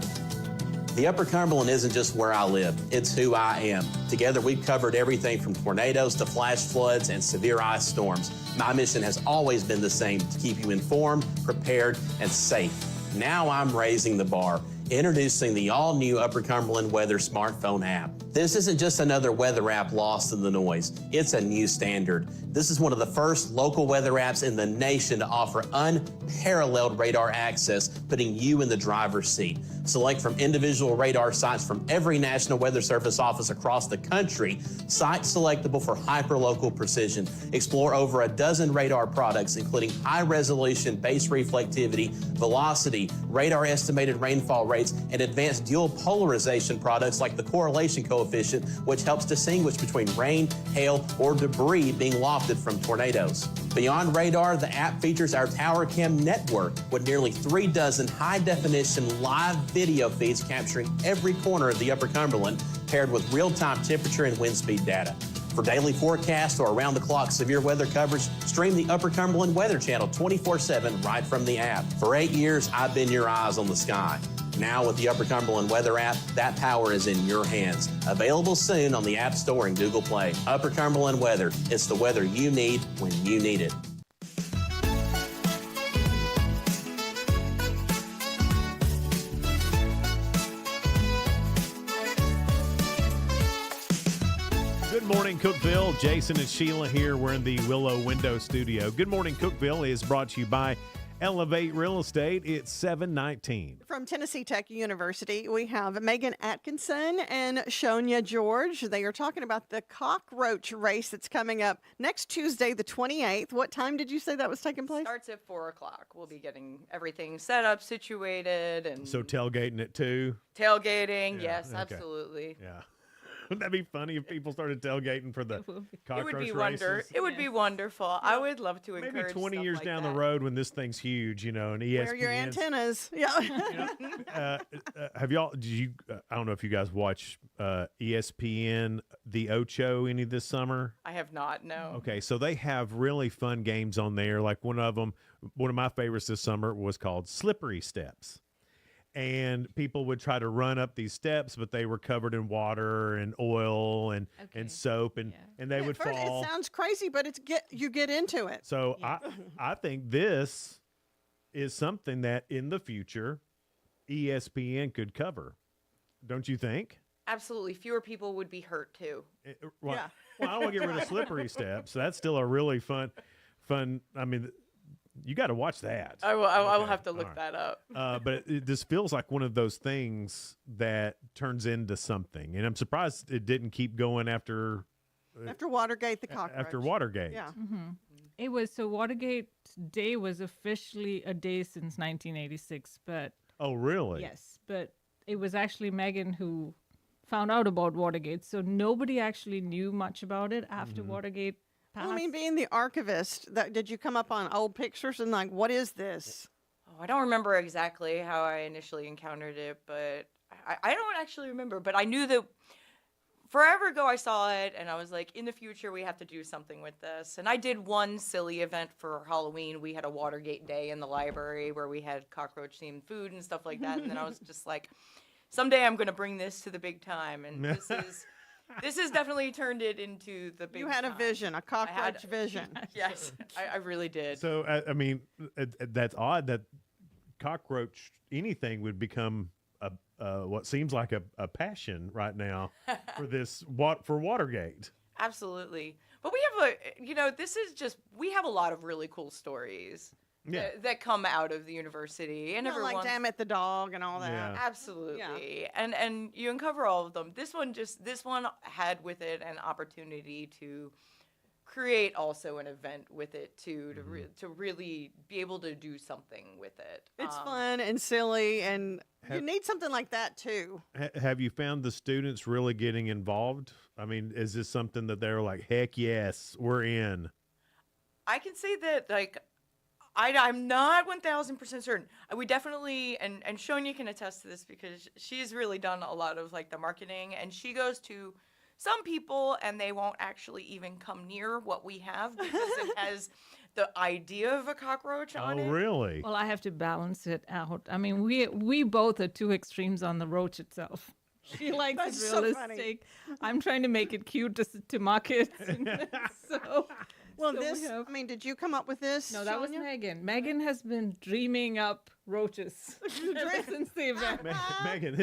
The Upper Cumberland isn't just where I live, it's who I am. Together, we've covered everything from tornadoes to flash floods and severe ice storms. My mission has always been the same, to keep you informed, prepared, and safe. Now I'm raising the bar, introducing the all-new Upper Cumberland Weather smartphone app. This isn't just another weather app lost in the noise. It's a new standard. This is one of the first local weather apps in the nation to offer unparalleled radar access, putting you in the driver's seat. Select from individual radar sites from every National Weather Service office across the country, sites selectable for hyperlocal precision. Explore over a dozen radar products, including high-resolution base reflectivity, velocity, radar estimated rainfall rates, and advanced dual polarization products like the correlation coefficient, which helps distinguish between rain, hail, or debris being lofted from tornadoes. Beyond radar, the app features our Tower Cam network with nearly 3 dozen high-definition live video feeds capturing every corner of the Upper Cumberland, paired with real-time temperature and wind speed data. For daily forecasts or around-the-clock severe weather coverage, stream the Upper Cumberland Weather Channel 24/7 right from the app. For 8 years, I've been your eyes on the sky. Now with the Upper Cumberland Weather app, that power is in your hands. Available soon on the App Store and Google Play. Upper Cumberland Weather. It's the weather you need when you need it. Good morning, Cookeville. Jason and Sheila here. We're in the Willow Window Studio. Good Morning Cookeville is brought to you by Elevate Real Estate. It's 719. From Tennessee Tech University, we have Megan Atkinson and Shonya George. They are talking about the cockroach race that's coming up next Tuesday, the 28th. What time did you say that was taking place? Starts at 4:00. We'll be getting everything set up, situated, and So tailgating at 2. tailgating. Yeah, Yes, okay. absolutely. Yeah. Wouldn't that be funny if people started tailgating for the cockroach It would be races? It would be wonderful. I would love to Maybe encourage 20 stuff years like down that. the road when this thing's huge, and ESPN. Wear your antennas. Yeah. Have y'all? Did you? I don't know if you guys watch ESPN, the Ocho, any this summer. I have not. No. Okay, so they have really fun games on there. Like one of my favorites this summer was called Slippery Steps. And people would try to run up these steps, but they were covered in water and oil and soap, and they would At first, fall. it sounds crazy, but you get into it. So I think this is something that in the future ESPN could cover. Don't you think? Absolutely. Fewer people would be hurt too. Well, I don't want to get rid of Slippery Steps. That's still a really fun. I mean, you got to watch that. I will Okay, have to look all right. that up. But this feels like one of those things that turns into something, and I'm surprised it didn't keep going after Watergate, the cockroach. After Watergate. Yeah. It was so Watergate Day was officially a day since 1986, but Oh, really? yes, but it was actually Megan who found out about Watergate, so nobody actually knew much about it after Watergate passed. Well, I mean, being the archivist, did you come up on old pictures and like, what is this? Oh, I don't remember exactly how I initially encountered it, but I don't actually remember. But I knew that forever ago I saw it, and I was like, in the future we have to do something with this. And I did one silly event for Halloween. We had a Watergate Day in the library where we had cockroach-themed food and stuff like that. And then I was just like, someday I'm going to bring this to the big time. And this has definitely turned it into the big. You had a time. vision, a cockroach vision. Yes, I really did. So I mean, that's odd that cockroach anything would become what seems like a passion right now for for Watergate. Absolutely. But we have we have a lot of really cool stories that come out of the university. And everyone, like Damn It the Dog and all that. Yeah. absolutely. And you uncover all of them. This one had with it an opportunity to create also an event with it too, to really be able to do something with it. It's fun and silly, and you need something like that too. Have you found the students really getting involved? I mean, is this something that they're like, heck yes, we're in? I can say that, like, I'm not 1,000% certain. We definitely, and Shonya can attest to this because she's really done a lot of, like, the marketing, and she goes to some people and they won't actually even come near what we have because it has the idea of a cockroach on it. Oh, really? Well, I have to balance it out. I mean, we both are two extremes on the roach itself. She likes That's it so realistic. I'm trying to make it cute to market. So, Well, so I mean, did you come up with this? no, that was Shonya? Megan. Megan has been dreaming up roaches ever since the event. Megan,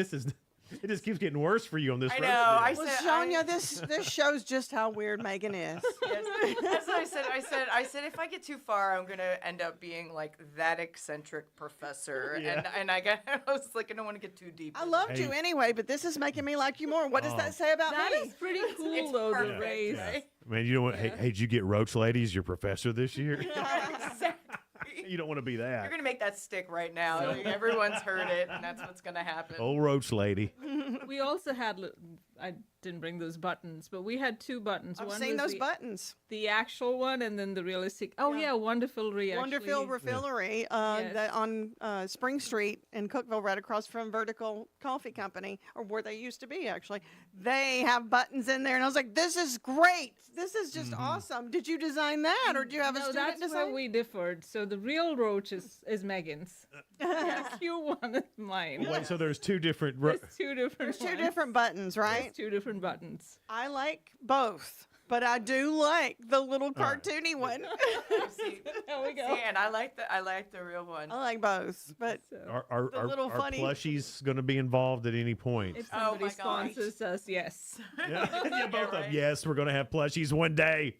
it just keeps getting worse for you on this I road know. deal. I Well, Shonya, this shows just how weird Megan is. Yes. That's what I said. I said if I get too far, I'm gonna end up being like that eccentric professor. Yeah. And I was like, I don't want to get too deep. I loved you anyway, but this is making me like you more. What does that say about That me? is pretty cool, It's though, the perfect, race. right? Man, you know what? Hey, did you get Roach Ladies, your professor this year? Exactly. You don't want to be You're that. gonna make that stick right now. Everyone's heard it, and that's what's gonna happen. Old Roach Lady. We also had, I didn't bring those buttons, but we had two buttons. I've One seen was those buttons. the actual one, and then the realistic. Oh yeah, Wonderful Wonderful Refillery on Spring Street in Cookeville, right across from Vertical Coffee Company, or where they used to be, actually. They have buttons in there, and I was like, this is great. This is just awesome. Did you design that, or do you have a No, student that's design? where we differed. So the real roach is Megan's. The cute one is mine. Wait, so there's two different. There's two different. There's two ones. different buttons, right? There's two different buttons. I like both, but I do like the little cartoony one. There we go. See, and I like the real one. I like both, but Are the little funny- plushies going to be involved at any point? If Oh somebody my gosh. sponsors us, yes. Yeah, both of right. them. Yes, we're going to have plushies one day.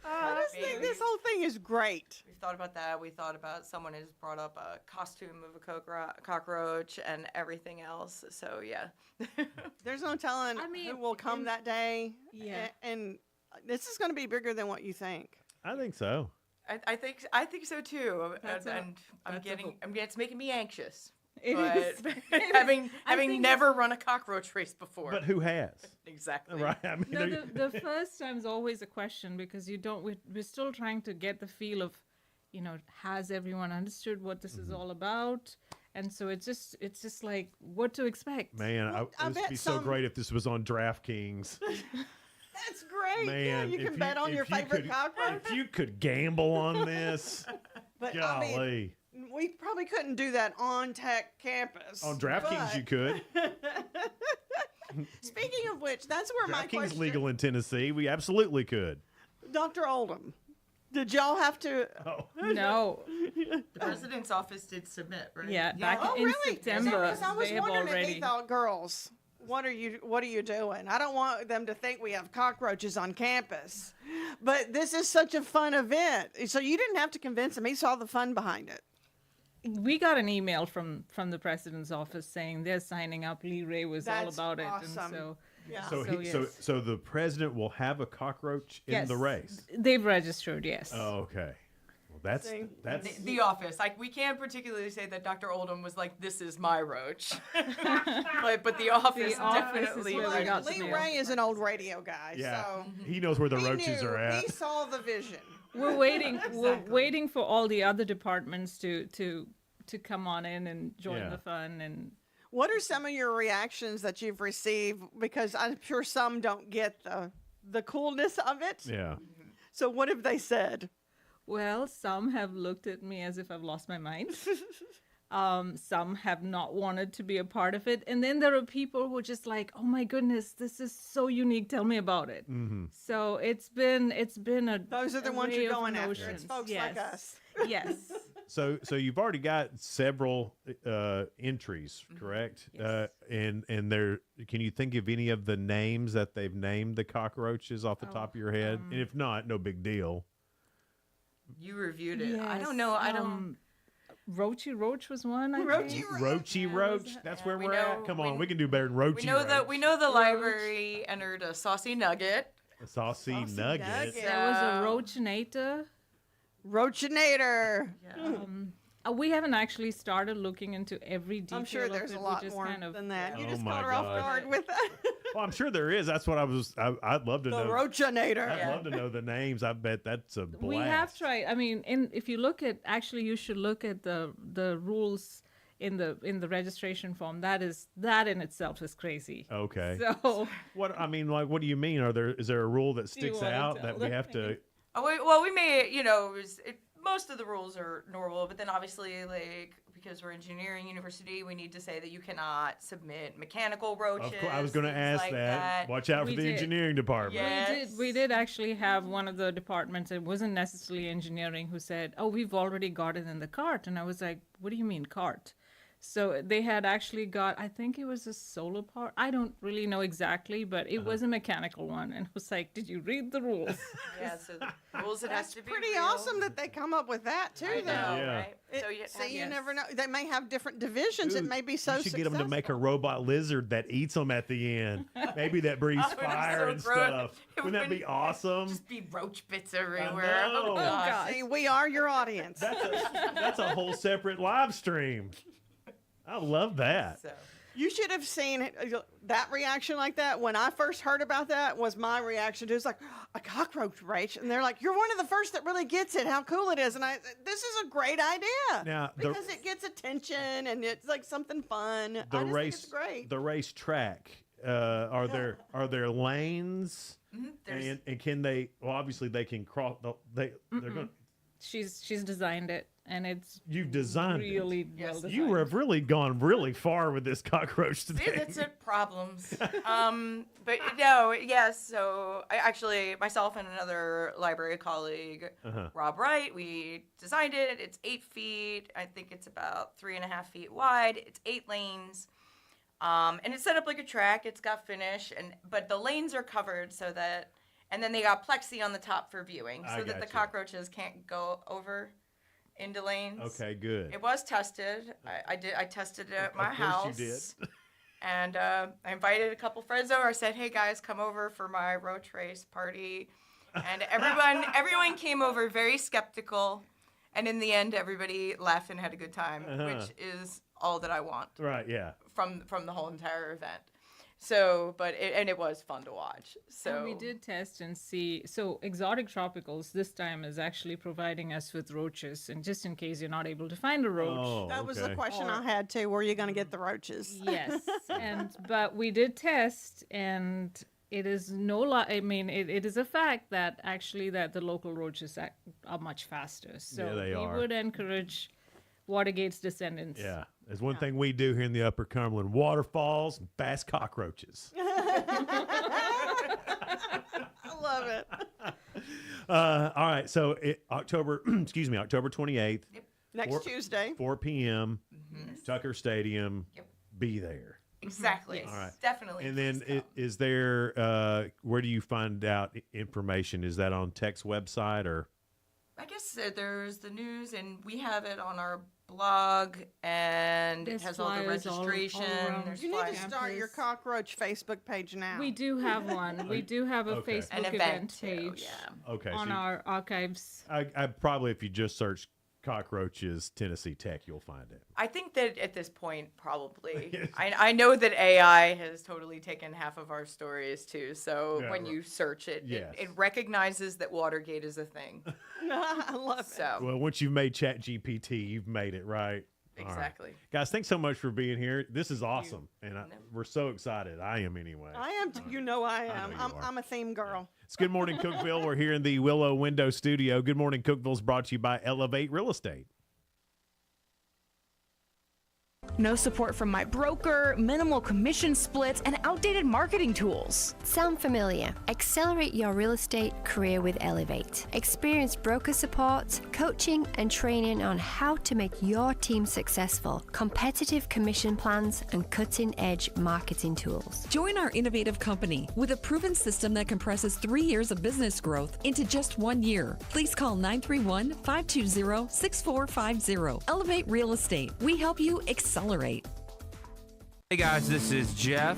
that think this whole thing is great. We've thought about that. We thought about someone has brought up a costume of a cockroach and everything else. So yeah. There's no telling who will come that day. Yeah. And this is going to be bigger than what you think. I think so. I think so too. And it's making me anxious. It but is. having never run a cockroach race before. But who has? Exactly. Right. I mean, No, the first time's always a question because we're still trying to get the feel of, has everyone understood what this is all about? And so it's just like what to expect. Man, it would be so great if this was on DraftKings. That's great. Man, yeah, you can bet on your favorite cockroach. If you could gamble on this, But golly. We probably couldn't do that on Tech campus. On DraftKings, you could. Speaking of which, that's where my DraftKings question. legal in Tennessee. We absolutely could. Dr. Oldham, did y'all have to? Oh. No. The president's office did submit, right? Yeah, back in really? September, Because I was they have wondering if already. he thought, girls, what are you doing? I don't want them to think we have cockroaches on campus. But this is such a fun event. So you didn't have to convince him. He saw the fun behind it. We got an email from the president's office saying they're signing up. Lee Ray was all That's about it, awesome. and so Yeah. So the president will have a cockroach in yes, the race. they've registered. Yes. Oh, okay. Well, that's The office. Like we can't particularly say that Dr. Oldham was like, "This is my roach," but the office definitely. where we got the Lee deal. Ray is an old radio guy, yeah. so He knows where the he roaches knew. are at. He saw the vision. We're waiting. We're waiting for all the other departments to come on in and join Yeah. the fun. And What are some of your reactions that you've received? Because I'm sure some don't get the coolness of it. Yeah. So what have they said? well, some have looked at me as if I've lost my mind. Some have not wanted to be a part of it, and then there are people who are just like, "Oh my goodness, this is so unique. Tell me about it." Mm-hmm. So it's been a Those are the ones array you're of going after. It's emotions. folks yes. like us. Yes. So you've already got several entries, correct? Yes. And there, can you think of any of the names that they've named the cockroaches off the top of your head? And if not, no big deal. You reviewed it. I Yes, don't know. I don't. Roachy Roach was one. I Roachy think. Roachy Roach. That's where we we're know- at. Come on, we can do better than Roachy We know that Roach. the library entered a saucy nugget. A saucy nugget. nugget. There was a Roachinator. Roachinator. We haven't actually started looking into every detail. I'm sure of there's it. a We lot just more kind of, than that. You Oh just my caught her off God. guard with that. Well, I'm sure there is. That's what I'd love to The know. Roachinator. I'd love to know the names. I bet that's a blast. We have tried. I mean, if you look at, actually, you should look at the rules in the registration form. That in itself is crazy. Okay. So What I mean, like, what do you mean? Is there a rule that Do you sticks wanna out tell that we them? have to? We may, most of the rules are normal, but then obviously, like, because we're engineering university, we need to say that you cannot submit mechanical roaches. Of course, I was going to things ask like that. Watch out for We the did. engineering department. Yeah. we did actually have one of the departments. It wasn't necessarily engineering who said, "Oh, we've already got it in the cart," and I was like, "What do you mean cart?" So they had actually got, I think it was a solar power. I don't really know exactly, but it was a mechanical one. And it was like, did you read the rules? Yeah, so the rules, it has to be Pretty real. awesome that they come up with that too, I though. know, Yeah. right? So You never know. They may have different divisions. It Ooh, may be so you should get them to successful. make a robot lizard that eats them at the end. Maybe that breathes Oh, it'd be fire so and gross. stuff. It Wouldn't that be awesome? Just be roach bits everywhere. know. Oh, gosh. See, we are your audience. That's a whole separate live stream. I love that. So. You should have seen that reaction like that. When I first heard about that, was my reaction to it's like a cockroach race, and they're like, "You're one of the first that really gets it. How cool it is!" And this is a great idea Now, because it gets attention and it's like something fun. the I just race, think it's great. the race track. Are there lanes? And can they? Well, obviously they can cross. They're going. She's designed it, and it's You've designed really it. well designed. You have really gone really far with this cockroach See, today. that's it, problems. But no, yes. So I actually, myself and another library colleague, Rob Wright, we designed it. It's 8 feet. I think it's about 3.5 feet wide. It's 8 lanes. And it's set up like a track. It's got finish, but the lanes are covered so that And then they got plexi on the top for viewing I so that the gotcha. cockroaches can't go over into lanes. Okay, good. It was tested. I tested it at my Of course house. you did. And I invited a couple friends over. I said, "Hey guys, come over for my roach race party." And everyone came over very skeptical. And in the end, everybody laughed and had a good time, which is all that I want. Right, yeah. From the whole entire event. So, it was fun to watch. So And we did test and see. So Exotic Tropicals this time is actually providing us with roaches, and just in case you're not able to find a roach. That was the question I had too. Where are you going to get the roaches? Yes, but we did test, and it is it is a fact that actually that the local roaches are much faster. So Yeah, they we are. would encourage Watergate's descendants. Yeah. There's one thing we do here in the Upper Cumberland: waterfalls and fast cockroaches. I love it. All right. So October 28th. Next Tuesday. 4 p.m. Tucker Stadium. Yep. Be there. Exactly. All right. Definitely. And then is there, where do you find out information? Is that on Tech's website or? I guess there's the news, and we have it on our blog, and There's it has all the flyers all registration. around. There's You need to flyers. start your cockroach Facebook page now. We do have one. We do have a Okay. Facebook An event event too, page Okay. on so our archives. I probably, if you just search cockroaches Tennessee Tech, you'll find it. I think that at this point, probably. I know that AI has totally taken half of our stories too. So Yeah, when right. you search it, Yes. it recognizes that Watergate is a thing. I love it. So Well, once you've made ChatGPT, you've made it, right? All right. exactly. Guys, thanks so much for being here. This is awesome. And we're so excited. I am anyway. I am. You know I am. you I'm, are. I'm a theme girl. It's Good Morning Cookeville. We're here in the Willow Window Studio. Good Morning Cookeville is brought to you by Elevate Real Estate. No support from my broker, minimal commission splits, and outdated marketing tools. Sound familiar? Accelerate your real estate career with Elevate. Experience broker support, coaching, and training on how to make your team successful, competitive commission plans, and cutting-edge marketing tools. Join our innovative company with a proven system that compresses 3 years of business growth into just 1 year. Please call 931-520-6450. Elevate Real Estate. We help you accelerate. Hey guys, this is Jeff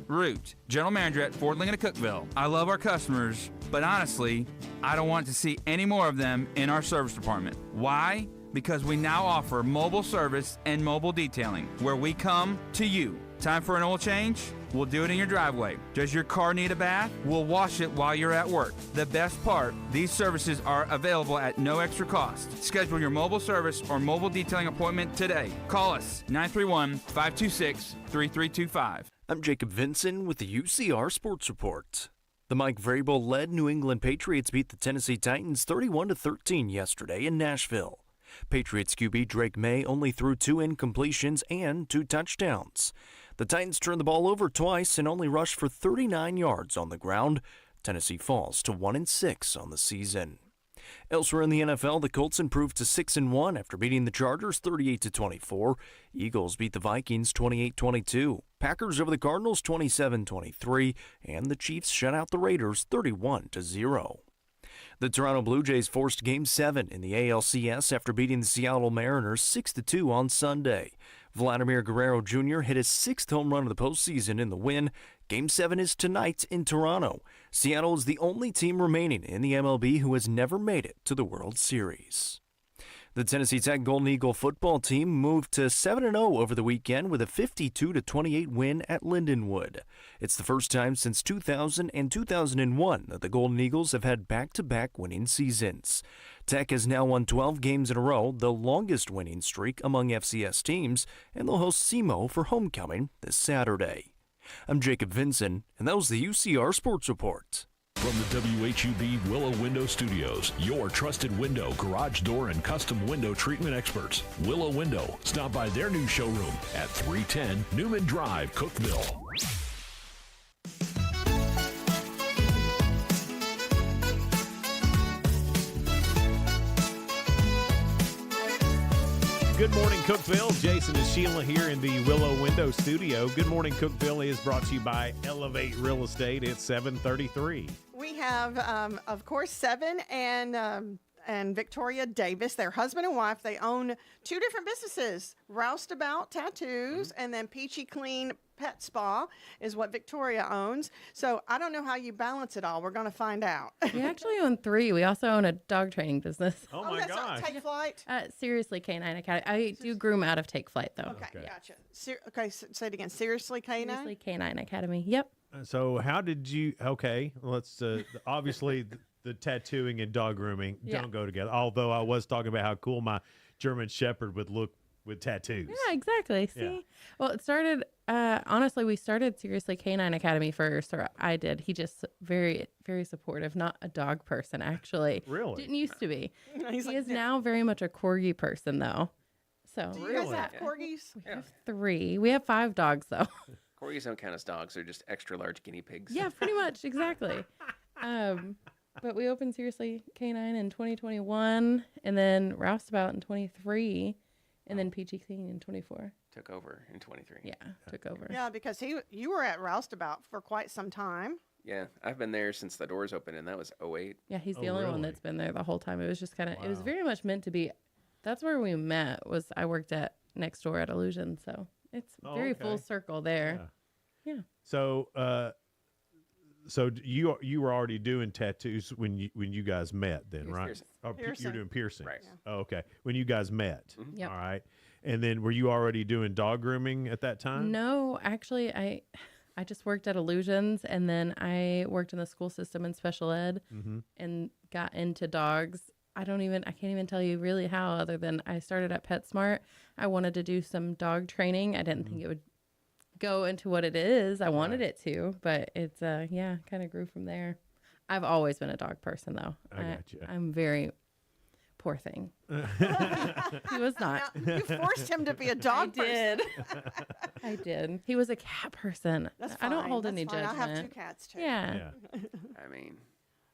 Root, General Manager at Ford Lincoln of Cookeville. I love our customers, but honestly, I don't want to see any more of them in our service department. Why? Because we now offer mobile service and mobile detailing, where we come to you. Time for an oil change? We'll do it in your driveway. Does your car need a bath? We'll wash it while you're at work. The best part, these services are available at no extra cost. Schedule your mobile service or mobile detailing appointment today. Call us 931-526-3325. I'm Jacob Vinson with the UCR Sports Report. The Mike Vrabel-led New England Patriots beat the Tennessee Titans 31-13 yesterday in Nashville. Patriots QB Drake May only threw 2 incompletions and 2 touchdowns. The Titans turned the ball over twice and only rushed for 39 yards on the ground. Tennessee falls to 1-6 on the season. Elsewhere in the NFL, the Colts improved to 6-1 after beating the Chargers 38-24. Eagles beat the Vikings 28-22. Packers over the Cardinals 27-23, and the Chiefs shut out the Raiders 31-0. The Toronto Blue Jays forced Game 7 in the ALCS after beating the Seattle Mariners 6-2 on Sunday. Vladimir Guerrero Jr. hit his 6th home run of the postseason in the win. Game 7 is tonight in Toronto. Seattle is the only team remaining in the MLB who has never made it to the World Series. The Tennessee Tech Golden Eagle football team moved to 7-0 over the weekend with a 52-28 win at Lindenwood. It's the first time since 2000 and 2001 that the Golden Eagles have had back-to-back winning seasons. Tech has now won 12 games in a row, the longest winning streak among FCS teams, and they'll host SEMO for homecoming this Saturday. I'm Jacob Vinson, and that was the UCR Sports Report. From the WHUB Willow Window Studios, your trusted window, garage door, and custom window treatment experts. Willow Window. Stop by their new showroom at 310 Newman Drive, Cookeville. Good morning, Cookeville. Jason and Sheila here in the Willow Window Studio. Good Morning Cookeville is brought to you by Elevate Real Estate. It's 7:33. We have, of course, Seven and Victoria Davis, their husband and wife. They own 2 different businesses, Roustabout Tattoos and then Peachy Clean Pet Spa is what Victoria owns. So I don't know how you balance it all. We're going to find out. We actually own 3. We also own a dog training business. Oh my gosh. Take Flight? Seriously Canine Academy. I do groom out of Take Flight, though. Okay, gotcha. Say it again. Seriously Canine? Seriously Canine Academy. Yep. So how did you? Okay, let's. Obviously, the tattooing and dog grooming don't go together. Although I was talking about how cool my German Shepherd would look with tattoos. Yeah, exactly. See? Yeah. Well, it started, honestly, we started Seriously Canine Academy first, or I did. He just very, very supportive, not a dog person, actually. Really? Didn't used to be. He like, is now very much a corgi person, though. So Do you guys have corgis? we have 3. We have 5 dogs, though. Corgis don't count as dogs. They're just extra large guinea pigs. Yeah, pretty much. Exactly. But we opened Seriously Canine in 2021, and then Roustabout in 23, and then Peachy Clean in 24. Took over in 23. Yeah, took over. Yeah, because you were at Roustabout for quite some time. Yeah, I've been there since the doors opened, and that was 08. Yeah, he's the only one that's been there the whole time. It was just kind of, it was very much meant to be. That's where we met. Was I worked at next door at Illusion, so it's very full circle there. Yeah. So, you were already doing tattoos when you guys met, then, right? Piercing. Oh, you were doing piercings. Right. Oh, okay. When you guys met. Yep. All right. And then were you already doing dog grooming at that time? No, actually, I just worked at Illusions, and then I worked in the school system in special ed, and got into dogs. I can't even tell you really how, other than I started at PetSmart. I wanted to do some dog training. I didn't think it would go into what it is. I wanted it to, but it's kind of grew from there. I've always been a dog person, though. I got you. I'm very poor thing. He was not. Now, you forced him to be a dog person. I did. He was a cat person. That's I don't fine. hold That's any fine. judgment. I have 2 cats too. Yeah. I mean,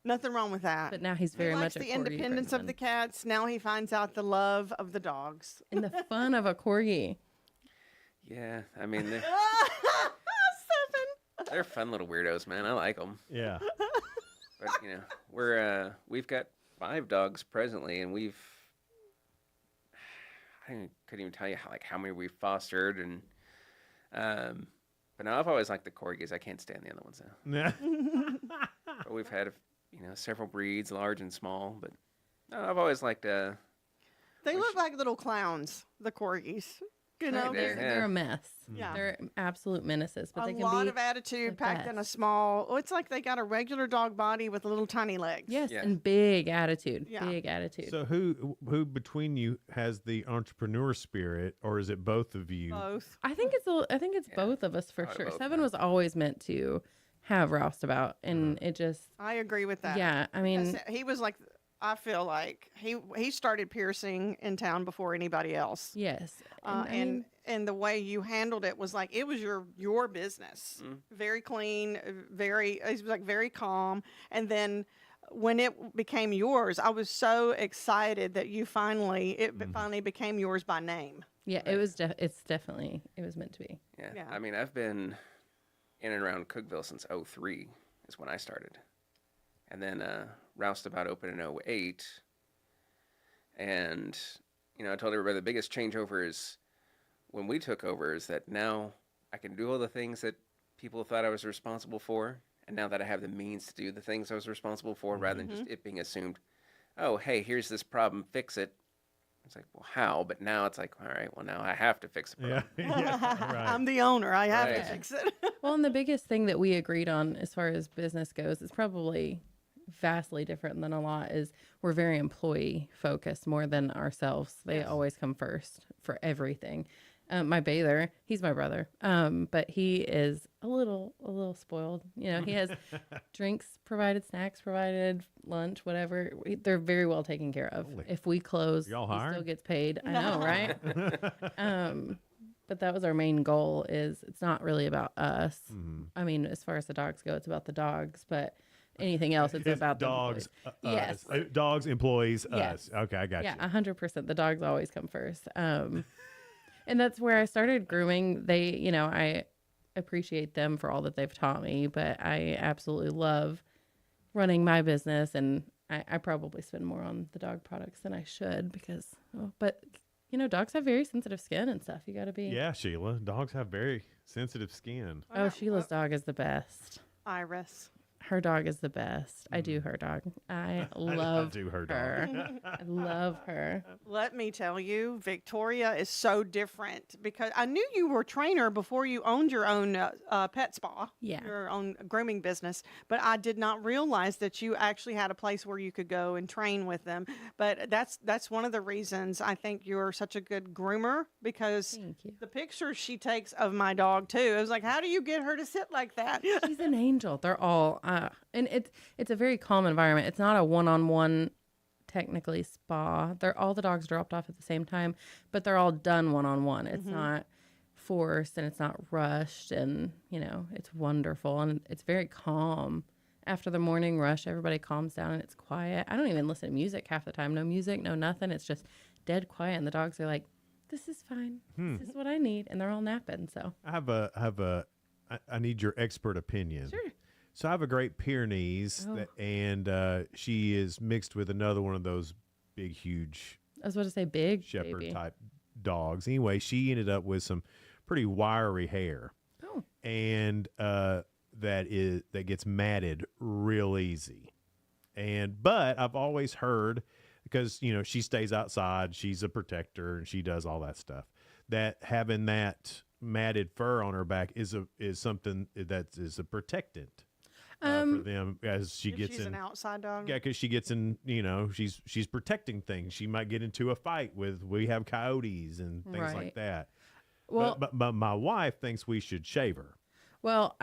nothing wrong with that. But now he's very he much likes a the corgi independence person. of the cats. Now he finds out the love of the dogs and the fun of a corgi. yeah, I mean, they're fun little weirdos, man. I like them. Yeah. But we've got 5 dogs presently, and couldn't even tell you how many we've fostered, and but no, I've always liked the corgis. I can't stand the other ones though. But we've had several breeds, large and small, but no, I've always liked They look like little clowns, the corgis. You know, They're a mess. Yeah. They're absolute menaces. But a they can lot be of attitude the packed in a best. small. Oh, it's like they got a regular dog body with little tiny legs. Yes, and big attitude. Yeah. Big attitude. So who between you has the entrepreneur spirit, or is it both of you? Both. I think it's both of us for Probably sure. both, Seven was always meant to have Roustabout, and it just I agree with that. Yeah, I mean, Because he was like, I feel like he started piercing in town before anybody else. yes, And the way you handled it was like it was your business. Very clean, it was like very calm. And then when it became yours, I was so excited that it finally became yours by name. yeah, it was. It's definitely it was meant to be. Yeah. I mean, I've been in and around Cookeville since 03 is when I started. And then Roustabout opened in 08. And, I told everybody the biggest changeover is when we took over is that now I can do all the things that people thought I was responsible for. And now that I have the means to do the things I was responsible for, rather than just it being assumed, oh, hey, here's this problem, fix it. It's like, well, how? But now it's like, all right, well, now I have to fix the problem. Right. I'm the owner. I have to Right. fix it. Well, and the biggest thing that we agreed on as far as business goes is probably vastly different than a lot is we're very employee focused more than ourselves. They always come first for everything. My bather, he's my brother, but he is a little spoiled. He has drinks provided, snacks provided, lunch, whatever. They're very well taken care of. If we close, he still gets paid. I know, right? But that was our main goal. Is it's not really about us. I mean, as far as the dogs go, it's about the dogs, but anything else, it's about dogs. The employees. Yes. Dogs, employees, Yes. us. Okay, I got you. Yeah, 100%. The dogs always come first. And that's where I started grooming. They, I appreciate them for all that they've taught me, but I absolutely love running my business, and I probably spend more on the dog products than I should because, but you know, dogs have very sensitive skin and stuff. You got to be. Yeah, Sheila. Dogs have very sensitive skin. Oh, Sheila's dog is the best. Iris. Her dog is the best. I do her dog. I love do her dog. I love her. Let me tell you, Victoria is so different because I knew you were a trainer before you owned your own pet spa, your own grooming business, but I did not realize that you actually had a place where you could go and train with them. But that's one of the reasons I think you're such a good groomer because the pictures she takes of my dog too, I was like, how do you get her to sit like that? She's an angel. They're all, and it's a very calm environment. It's not a one-on-one technically spa. They're all the dogs dropped off at the same time, but they're all done one-on-one. It's not forced and it's not rushed, and you know, it's wonderful and it's very calm. After the morning rush, everybody calms down and it's quiet. I don't even listen to music half the time. No music, no nothing. It's just dead quiet, and the dogs are like, this is fine. This is what I need, and they're all napping. So I need your expert opinion. Sure. So I have a Great Pyrenees, and she is mixed with another one of those big, huge. I was about to say big shepherd baby. type dogs. Anyway, she ended up with some pretty wiry hair, and that gets matted real easy. But I've always heard, because you know she stays outside, she's a protector, and she does all that stuff, that having that matted fur on her back is something that is a protectant. For them as she gets she's in. an outside dog. Yeah, because she gets in, you know, she's protecting things. She might get into a fight we have coyotes and things like that. Well, but my wife thinks we should shave her. Well,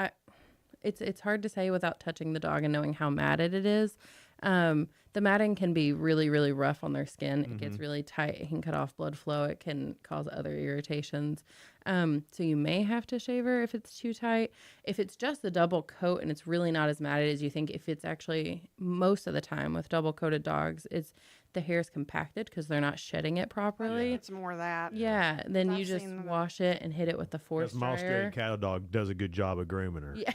it's hard to say without touching the dog and knowing how matted it is. The matting can be really, really rough on their skin. It gets really tight. It can cut off blood flow. It can cause other irritations. So you may have to shave her if it's too tight. If it's just a double coat and it's really not as matted as you think, if it's actually most of the time with double coated dogs, it's the hair is compacted because they're not shedding it properly. It's more that. Yeah. Then you just wash it and hit it with the force Because my dryer. Australian cattle dog does a good job of grooming her. Yeah.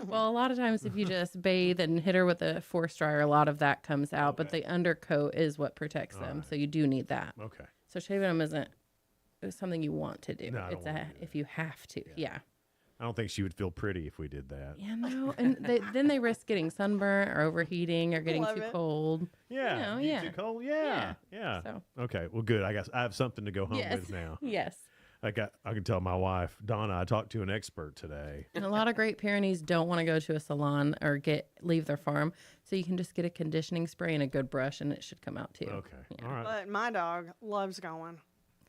Well, a lot of times if you just bathe and hit her with a force dryer, a lot of that comes out, but the undercoat is what protects them. So you do need that. Okay. So shaving them isn't something you want to do. No, I don't it's wanna if you have to. Yeah. I don't think she would feel pretty if we did that. Yeah, no. And then they risk getting sunburnt or overheating or getting Love too it. cold. Yeah. You know, Too cold? Yeah. So. Okay. Well, good. I guess I have something to go home Yes. with now. Yes. I can tell my wife, Donna, I talked to an expert today. And a lot of Great Pyrenees don't want to go to a salon or leave their farm, so you can just get a conditioning spray and a good brush, and it should come out too. Okay. Yeah. All right. But my dog loves going.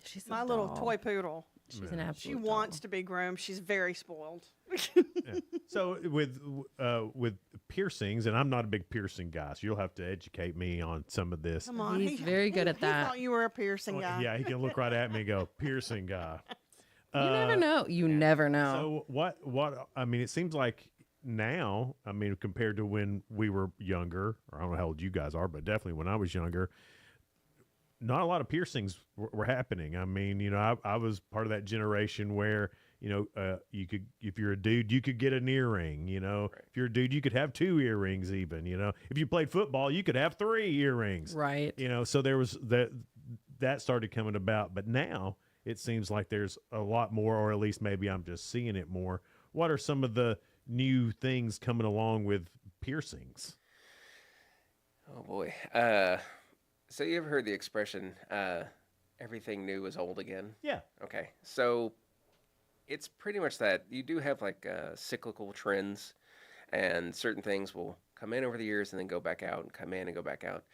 She's my a little doll. toy poodle. She's an absolute She doll. wants to be groomed. She's very spoiled. Yeah. So with piercings, and I'm not a big piercing guy, so you'll have to educate me on some of this. Come on. He's very good at He that. thought you were a piercing guy. Yeah, he can look right at me and go, piercing guy. You never know. You never know. So what I mean, it seems like now, I mean, compared to when we were younger, or I don't know how old you guys are, but definitely when I was younger, not a lot of piercings were happening. I mean, you know, I was part of that generation where, you know, you could, if you're a dude, you could get an earring, you know, if you're a dude, you could have 2 earrings even, you know, if you played football, you could have 3 earrings, Right. you know, so there was that started coming about, but now it seems like there's a lot more, or at least maybe I'm just seeing it more. What are some of the new things coming along with piercings? Oh boy. So you ever heard the expression, everything new is old again? Yeah. Okay. So it's pretty much that. You do have like cyclical trends, and certain things will come in over the years and then go back out, and come in and go back out.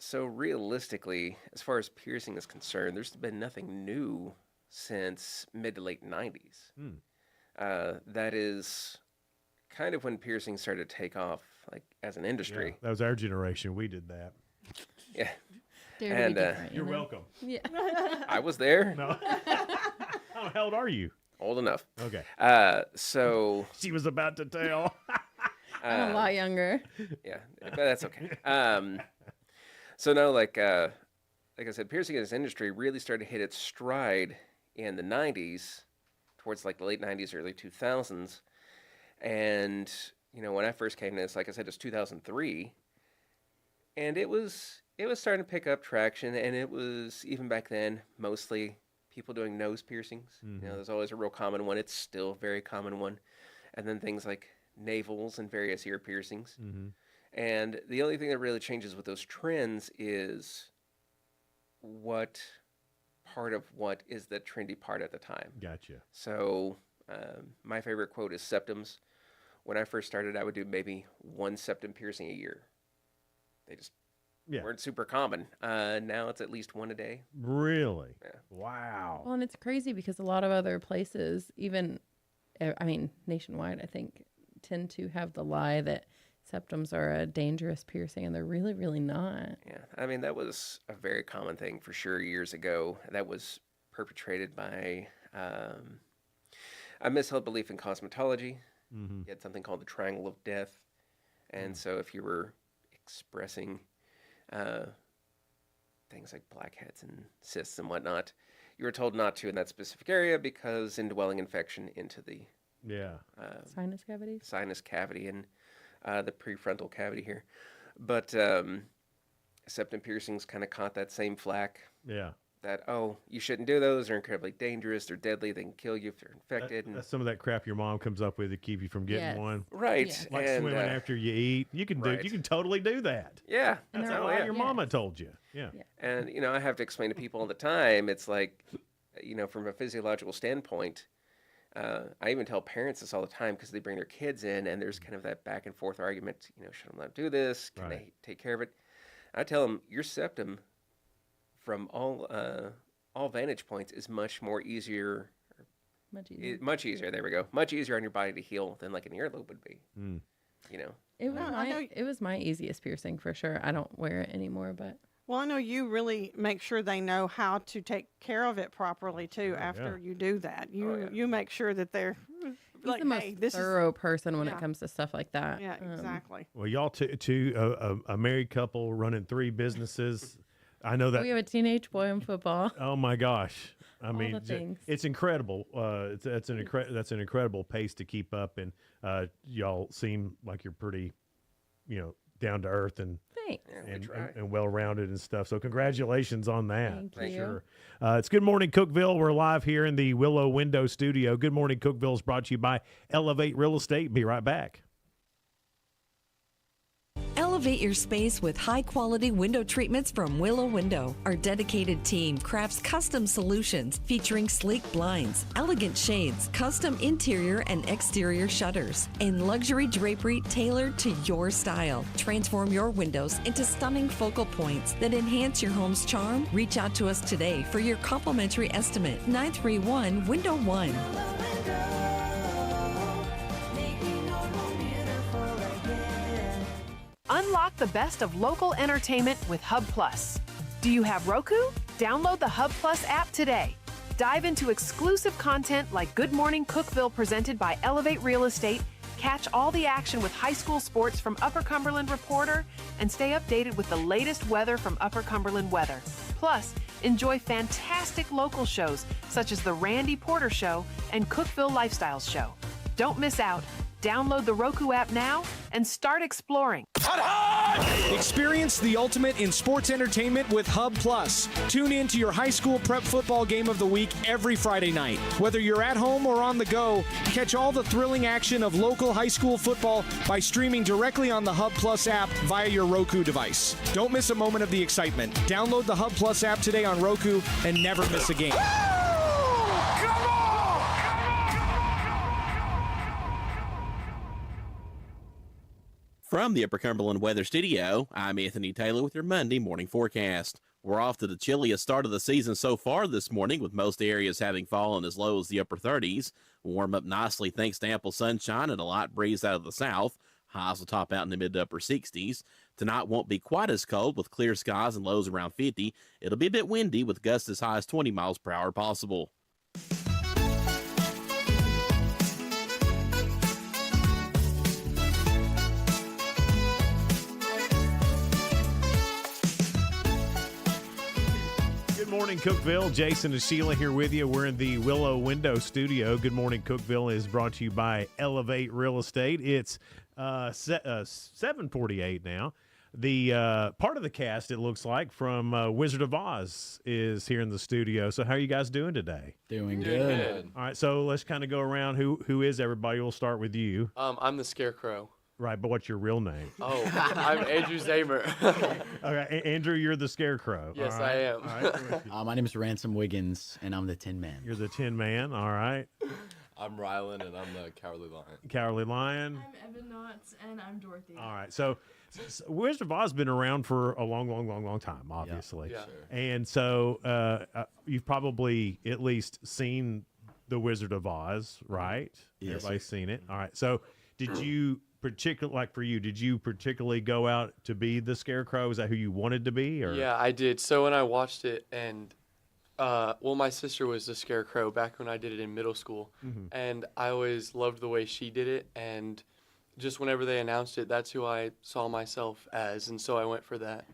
So realistically, as far as piercing is concerned, there's been nothing new since mid to late 90s. That is kind of when piercing started to take off, like as an industry. Yeah, that was our generation. We did that. Yeah. Dare to be And different, you You're know? welcome. Yeah. I was there. No. How old are you? Old enough. Okay. So She was about to tell. I'm a lot younger. Yeah, but that's okay. So no, like I said, piercing in this industry really started to hit its stride in the 90s, towards like the late 90s, early 2000s. And, when I first came to this, like I said, it was 2003, and it was starting to pick up traction, and it was, even back then, mostly people doing nose piercings. There's always a real common one. It's still a very common one. And then things like navels and various ear piercings. And the only thing that really changes with those trends is what part of what is the trendy part at the time. Gotcha. So my favorite quote is septums. When I first started, I would do maybe one septum piercing a year. They just weren't super common. Now it's at least one a day. Really? Yeah. Wow. Well, and it's crazy because a lot of other places, even, nationwide, I think, tend to have the lie that septums are a dangerous piercing, and they're really, really not. Yeah, that was a very common thing for sure years ago. That was perpetrated by a misheld belief in cosmetology. You had something called the triangle of death. And so if you were expressing things like blackheads and cysts and whatnot, you were told not to in that specific area because indwelling infection into the sinus cavity and the prefrontal cavity here. But septum piercings kind of caught that same flack. Yeah. That, you shouldn't do those. They're incredibly dangerous. They're deadly. They can kill you if they're infected. That's some of that crap your mom comes up with to keep you from getting one. Right. Yeah. Like swimming after you eat. You can you can totally do that. Yeah. That's how your mama told you. Yeah. And, I have to explain to people all the time, it's like, from a physiological standpoint, I even tell parents this all the time because they bring their kids in and there's kind of that back and forth argument, should I let them do this? Can they take care of it? I tell them, your septum, from all vantage points, is much easier. Much easier. There we go. Much easier on your body to heal than like an earlobe would be. It was my easiest piercing for sure. I don't wear it anymore, but. Well, I know you really make sure they know how to take care of it properly too. After you do that, you make sure that they're like, the most thorough person when it comes to stuff like that. Yeah, exactly. Well, y'all a married couple running 3 businesses. I know that we have a teenage boy in football. Oh my gosh! I All mean, the things. it's incredible. That's an incredible pace to keep up, and y'all seem like you're pretty, down to earth and well rounded and stuff. So congratulations on that. Thank you. Sure. It's Good Morning Cookeville. We're live here in the Willow Window Studio. Good Morning Cookeville is brought to you by Elevate Real Estate. Be right back. Elevate your space with high-quality window treatments from Willow Window. Our dedicated team crafts custom solutions featuring sleek blinds, elegant shades, custom interior and exterior shutters, and luxury drapery tailored to your style. Transform your windows into stunning focal points that enhance your home's charm. Reach out to us today for your complimentary estimate. 931-WINDOW-1. Unlock the best of local entertainment with Hub Plus. Do you have Roku? Download the Hub Plus app today. Dive into exclusive content like Good Morning Cookeville presented by Elevate Real Estate, catch all the action with high school sports from Upper Cumberland Reporter, and stay updated with the latest weather from Upper Cumberland Weather. Plus, enjoy fantastic local shows such as The Randy Porter Show and Cookeville Lifestyles Show. Don't miss out. Download the Roku app now and start exploring. Experience the ultimate in sports entertainment with Hub Plus. Tune in to your high school prep football game of the week every Friday night. Whether you're at home or on the go, catch all the thrilling action of local high school football by streaming directly on the Hub Plus app via your Roku device. Don't miss a moment of the excitement. Download the Hub Plus app today on Roku and never miss a game. From the Upper Cumberland Weather Studio, I'm Anthony Taylor with your Monday morning forecast. We're off to the chilliest start of the season so far this morning, with most areas having fallen as low as the upper 30s. We'll warm up nicely thanks to ample sunshine and a light breeze out of the south. Highs will top out in the mid to upper 60s. Tonight won't be quite as cold with clear skies and lows around 50. It'll be a bit windy with gusts as high as 20 miles per hour possible. Good morning, Cookeville. Jason and Sheila here with you. We're in the Willow Window Studio. Good Morning Cookeville is brought to you by Elevate Real Estate. It's 7:48 now. The part of the cast, it looks like, from Wizard of Oz is here in the studio. So how are you guys doing today? Doing good. All right, so let's kind of go around. Who is everybody? We'll start with you. I'm the Scarecrow. Right, but what's your real name? Oh, I'm Andrew Zamer. Okay, Andrew, you're the Scarecrow. Yes, all right? I am. All right. My name is Ransom Wiggins, and I'm the Tin Man. You're the Tin Man. All right. I'm Rylan, and I'm the Cowardly Lion. Cowardly Lion. I'm Evan Knotts, and I'm Dorothy. All right. So Wizard of Oz has been around for a long time, obviously. Yeah. And so you've probably at least seen The Wizard of Oz, right? Yes, Everybody's sir. seen it. All right. So did you particularly go out to be the Scarecrow? Is that who you wanted to be? Or? Yeah, I did. So when I watched it, and my sister was the Scarecrow back when I did it in middle school, and I always loved the way she did it. And just whenever they announced it, that's who I saw myself as, and so I went for that.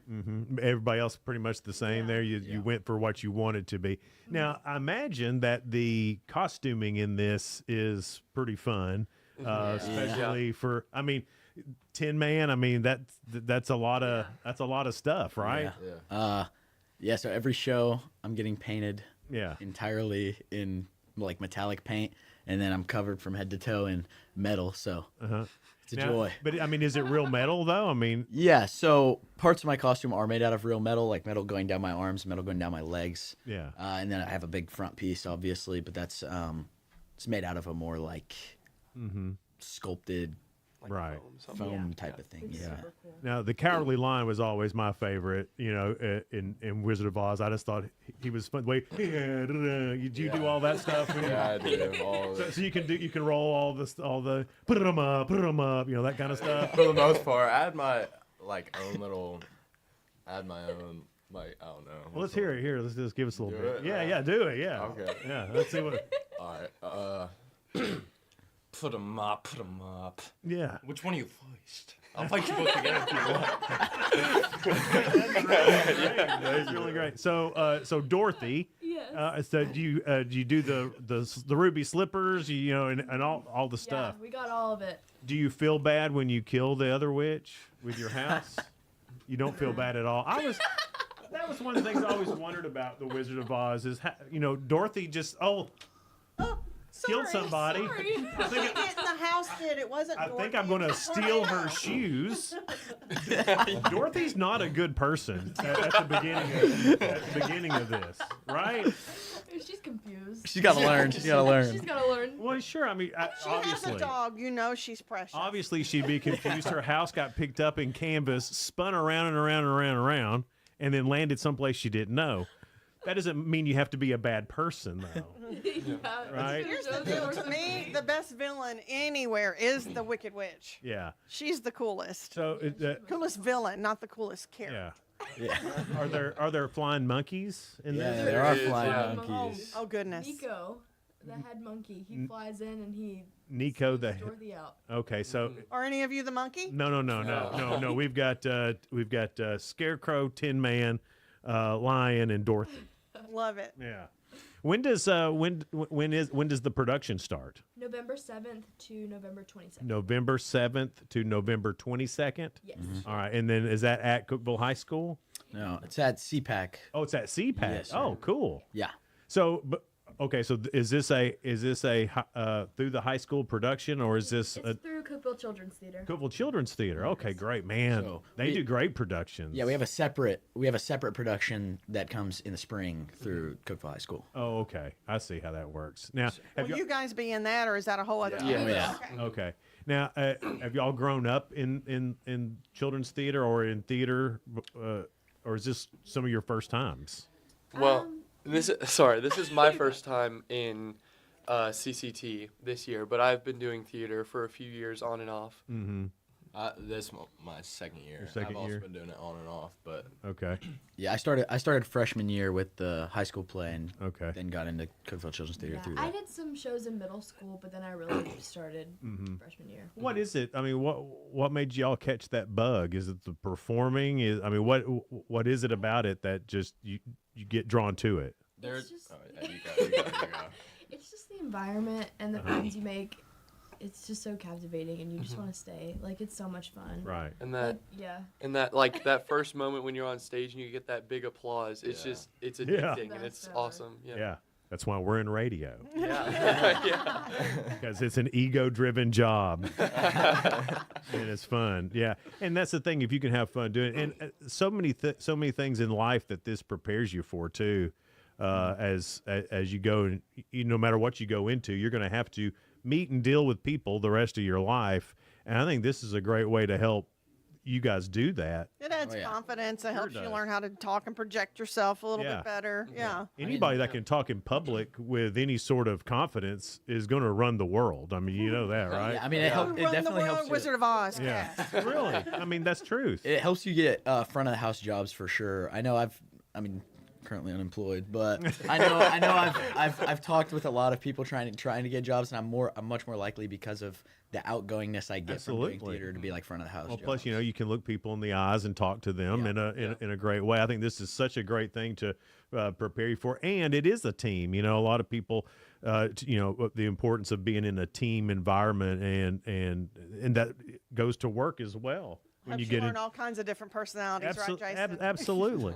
Everybody else pretty much the same there. You went for what you wanted to be. Now, I imagine that the costuming in this is pretty fun, especially for, I mean, Tin Man. I mean, that's a lot of stuff, right? Yeah. So every show, I'm getting painted. Yeah. Entirely in like metallic paint, and then I'm covered from head to toe in metal. So it's a joy. But I mean, is it real metal though? I mean, Yeah, so parts of my costume are made out of real metal, like metal going down my arms, metal going down my legs. Yeah. And then I have a big front piece, obviously, but that's it's made out of a more like sculpted, right, foam type of thing. Yeah. Now, the Cowardly Lion was always my favorite. You know, in Wizard of Oz, I just thought he was fun. Wait, you do all that stuff. Yeah, I do. All So you can roll all the put them up, you know, that kind of stuff. For the most part, I had my own little. I don't know. Well, let's hear it. Here, let's just give us a little Do bit. it? Yeah, do it. Yeah. Okay. Yeah, let's see what. All right. Put 'em up. Yeah. Which one are you first? I'll fight you both together if you want. That's really great. So Dorothy. Yes. So do you do the ruby slippers? You know, and all the stuff. Yeah, we got all of it. Do you feel bad when you kill the other witch with your house? You don't feel bad at all. That was one of the things I always wondered about the Wizard of Oz is how, you know, Dorothy just killed somebody. Sorry. I think She did, the house did. It wasn't. I think Dorothy, I'm going it to was steal her tornado. shoes. Dorothy's not a good person at the beginning of this, right? She's confused. She's gotta learn. She's gotta learn. She's gotta learn. Well, sure. I mean, She obviously. has a dog. You know she's precious. Obviously, she'd be confused. Her house got picked up in canvas, spun around and around and around and around, and then landed someplace she didn't know. That doesn't mean you have to be a bad person, though. Right? Here's the deal. To me, the best villain anywhere is the Wicked Witch. Yeah. She's the coolest. So, Coolest villain, not the coolest character. yeah. Are there flying monkeys in Yeah, this? there are flying monkeys. Oh goodness. Nico, the head monkey, he flies in and he Nico the. Dorothy out. Okay, so Are any of you the monkey? no. We've got Scarecrow, Tin Man, Lion, and Dorothy. Love it. Yeah. When does the production start? November 7th to November 22nd. November 7th to November 22nd? Yes. All right. And then is that at Cookeville High School? No, it's at CPAC. Oh, it's at CPAC. Yes, sir. Oh, cool. Yeah. So, okay. So is this a through the high school production, or is this It's through Cookeville Children's Theater. Cookeville Children's Theater? Okay, great, man. So they do great productions. Yeah, we have a separate production that comes in the spring through Cookeville High School. Oh, okay. I see how that works. Now, Will you guys be in that, or is that a whole other? Yeah. Yeah. Okay. Now, have y'all grown up in children's theater or in theater, or is this some of your first times? Well, this is my first time in CCT this year, but I've been doing theater for a few years on and off. Mm-hmm. This is my second year. Your second I've year? also been doing it on and off, but Okay. Yeah, I started freshman year with the high school play, and Okay. then got into Cookeville Children's Theater Yeah, through I that. did some shows in middle school, but then I really started freshman year. What is it? I mean, what made y'all catch that bug? Is it the performing? What is it about it that just you get drawn to it? It's just, you go. it's just the environment and the friends you make it's just so captivating, and you just want to stay. Like, it's so much fun. Right. And that, Like, yeah. and that, like, that first moment when you're on stage and you get that big applause, it's just, it's addicting, and it's awesome. Yeah. That's why we're in radio. Yeah. Because it's an ego-driven job, and it's fun. Yeah, and that's the thing. If you can have fun doing it, and so many things in life that this prepares you for too, as you go, and no matter what you go into, you're going to have to meet and deal with people the rest of your life. And I think this is a great way to help you guys do that. It adds confidence. It helps you learn how to talk and project yourself a little bit better. Yeah. Anybody that can talk in public with any sort of confidence is going to run the world. I mean, you know that, right? Yeah, I mean, it definitely helps. Wizard of Oz. Yeah, really. I mean, that's truth. It helps you get front of the house jobs for sure. I know currently unemployed, but I know I've talked with a lot of people trying to get jobs, and I'm much more likely because of the outgoingness I get from doing theater to be like front of the house. Well, jobs. plus, you can look people in the eyes and talk to them in a great way. I think this is such a great thing to prepare you for, and it is a team. A lot of people, the importance of being in a team environment, and that goes to work as well. When Helps you learn all kinds of different personalities, right, Jason? Absolutely.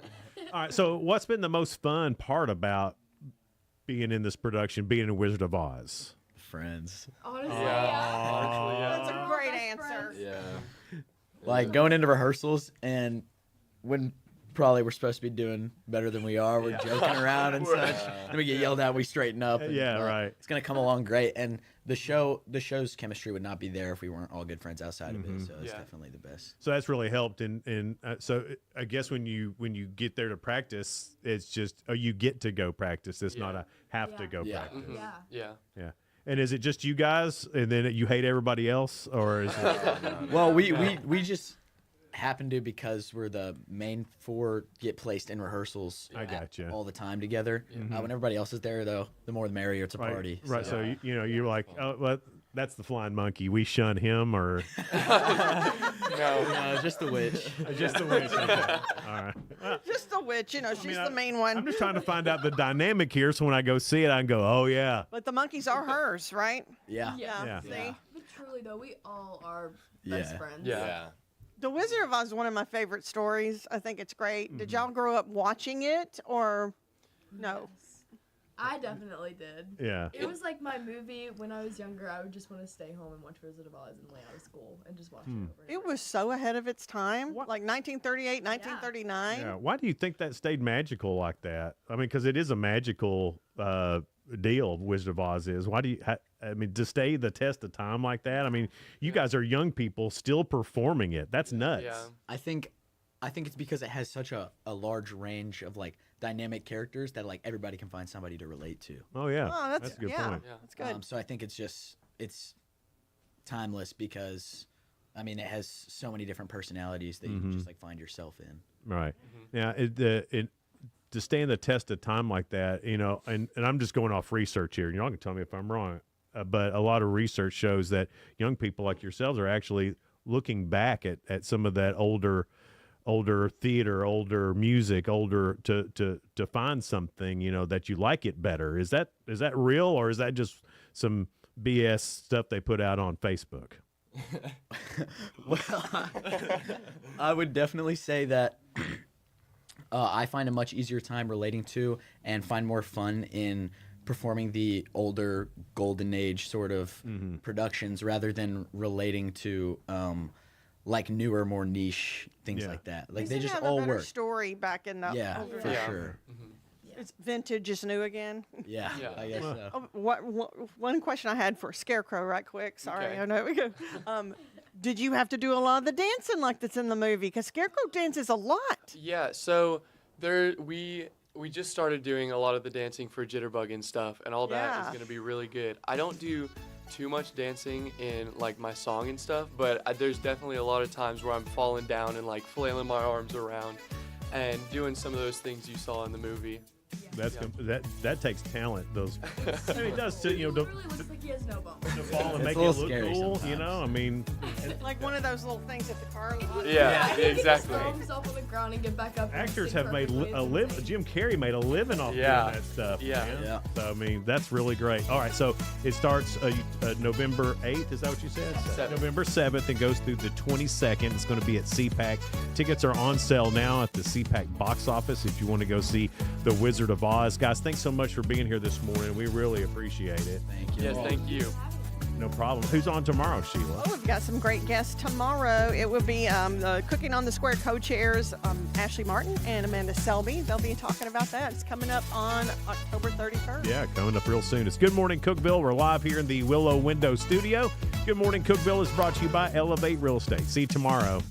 All right. So, what's been the most fun part about being in this production, being in Wizard of Oz? Friends. Honestly, That's a great answer. Yeah. Like going into rehearsals, and when probably we're supposed to be doing better than we are, we're joking around and such. Then we get yelled at, we straighten up. And, right. It's gonna come along great, and the show's chemistry would not be there if we weren't all good friends outside of it. So it's definitely the best. So that's really helped. And so I guess when you get there to practice, it's just you get to go practice. It's not a have to go practice. Yeah. And is it just you guys, and then you hate everybody else, or is it? Well, we just happen to, because we're the main four, get placed in rehearsals. I got you. All the time together. When everybody else is there, though, the more the merrier. It's a party. Right. So you're like, oh, well, that's the flying monkey. We shun him, or no, just the witch. Just the witch. Okay. All right. Just the witch. She's the main one. I'm just trying to find out the dynamic here, so when I go see it, I can go, oh yeah. But the monkeys are hers, right? Yeah. See. But truly, though, we all are best friends. Yeah. The Wizard of Oz is one of my favorite stories. I think it's great. Did y'all grow up watching it, or no? I definitely did. Yeah. It was like my movie when I was younger. I would just want to stay home and watch Wizard of Oz and lay out of school and just watch it over and over. It was so ahead of its time, like 1938, 1939. Yeah. Why do you think that stayed magical like that? I mean, because it is a magical deal. Wizard of Oz is. Why do you? To stay the test of time like that. I mean, you guys are young people still performing it. That's nuts. Yeah. I think it's because it has such a large range of like dynamic characters that like everybody can find somebody to relate to. Oh yeah, that's a good point. Yeah, that's good. So I think it's timeless because, I mean, it has so many different personalities that you can just like find yourself in. Right. Now, to stand the test of time like that, and I'm just going off research here, and y'all can tell me if I'm wrong, but a lot of research shows that young people like yourselves are actually looking back at some of that older theater, older music, to find something, that you like it better. Is that real, or is that just some BS stuff they put out on Facebook? Well, I would definitely say that I find a much easier time relating to and find more fun in performing the older golden age sort of productions rather than relating to like newer, more niche things like that. Like they just all a better work. Story back in the older for days. sure. It's vintage is new again. Yeah, I guess so. Oh, one question I had for Scarecrow, right quick. Sorry, I know we go. Did you have to do a lot of the dancing like that's in the movie? Because Scarecrow dances a lot. Yeah. So we just started doing a lot of the dancing for Jitterbug and stuff, and all that is going to be really good. I don't do too much dancing in like my song and stuff, but there's definitely a lot of times where I'm falling down and like flailing my arms around and doing some of those things you saw in the movie. That takes talent. Those I mean, it does too. He really looks like he has no bones. To fall and make it look cool. I mean, Like one of those little things at the car lot. Yeah, exactly. Throw himself on the ground and get back up. and Actors sing have made perfectly. a live. Jim Carrey made a living off Yeah. doing that stuff. Yeah. man. Yeah. So I mean, that's really great. All right, so it starts November 8th. Is that what you said? November 7th and goes through the 22nd. It's going to be at CPAC. Tickets are on sale now at the CPAC box office if you want to go see The Wizard of Oz. Guys, thanks so much for being here this morning. We really appreciate it. Thank you. Yes, thank you. No problem. Who's on tomorrow, Sheila? Oh, we've got some great guests tomorrow. It will be the Cooking on the Square co-chairs, Ashley Martin and Amanda Selby. They'll be talking about that. It's coming up on October 31st. Yeah, coming up real soon. It's Good Morning Cookeville. We're live here in the Willow Window Studio. Good Morning Cookeville is brought to you by Elevate Real Estate. See you tomorrow.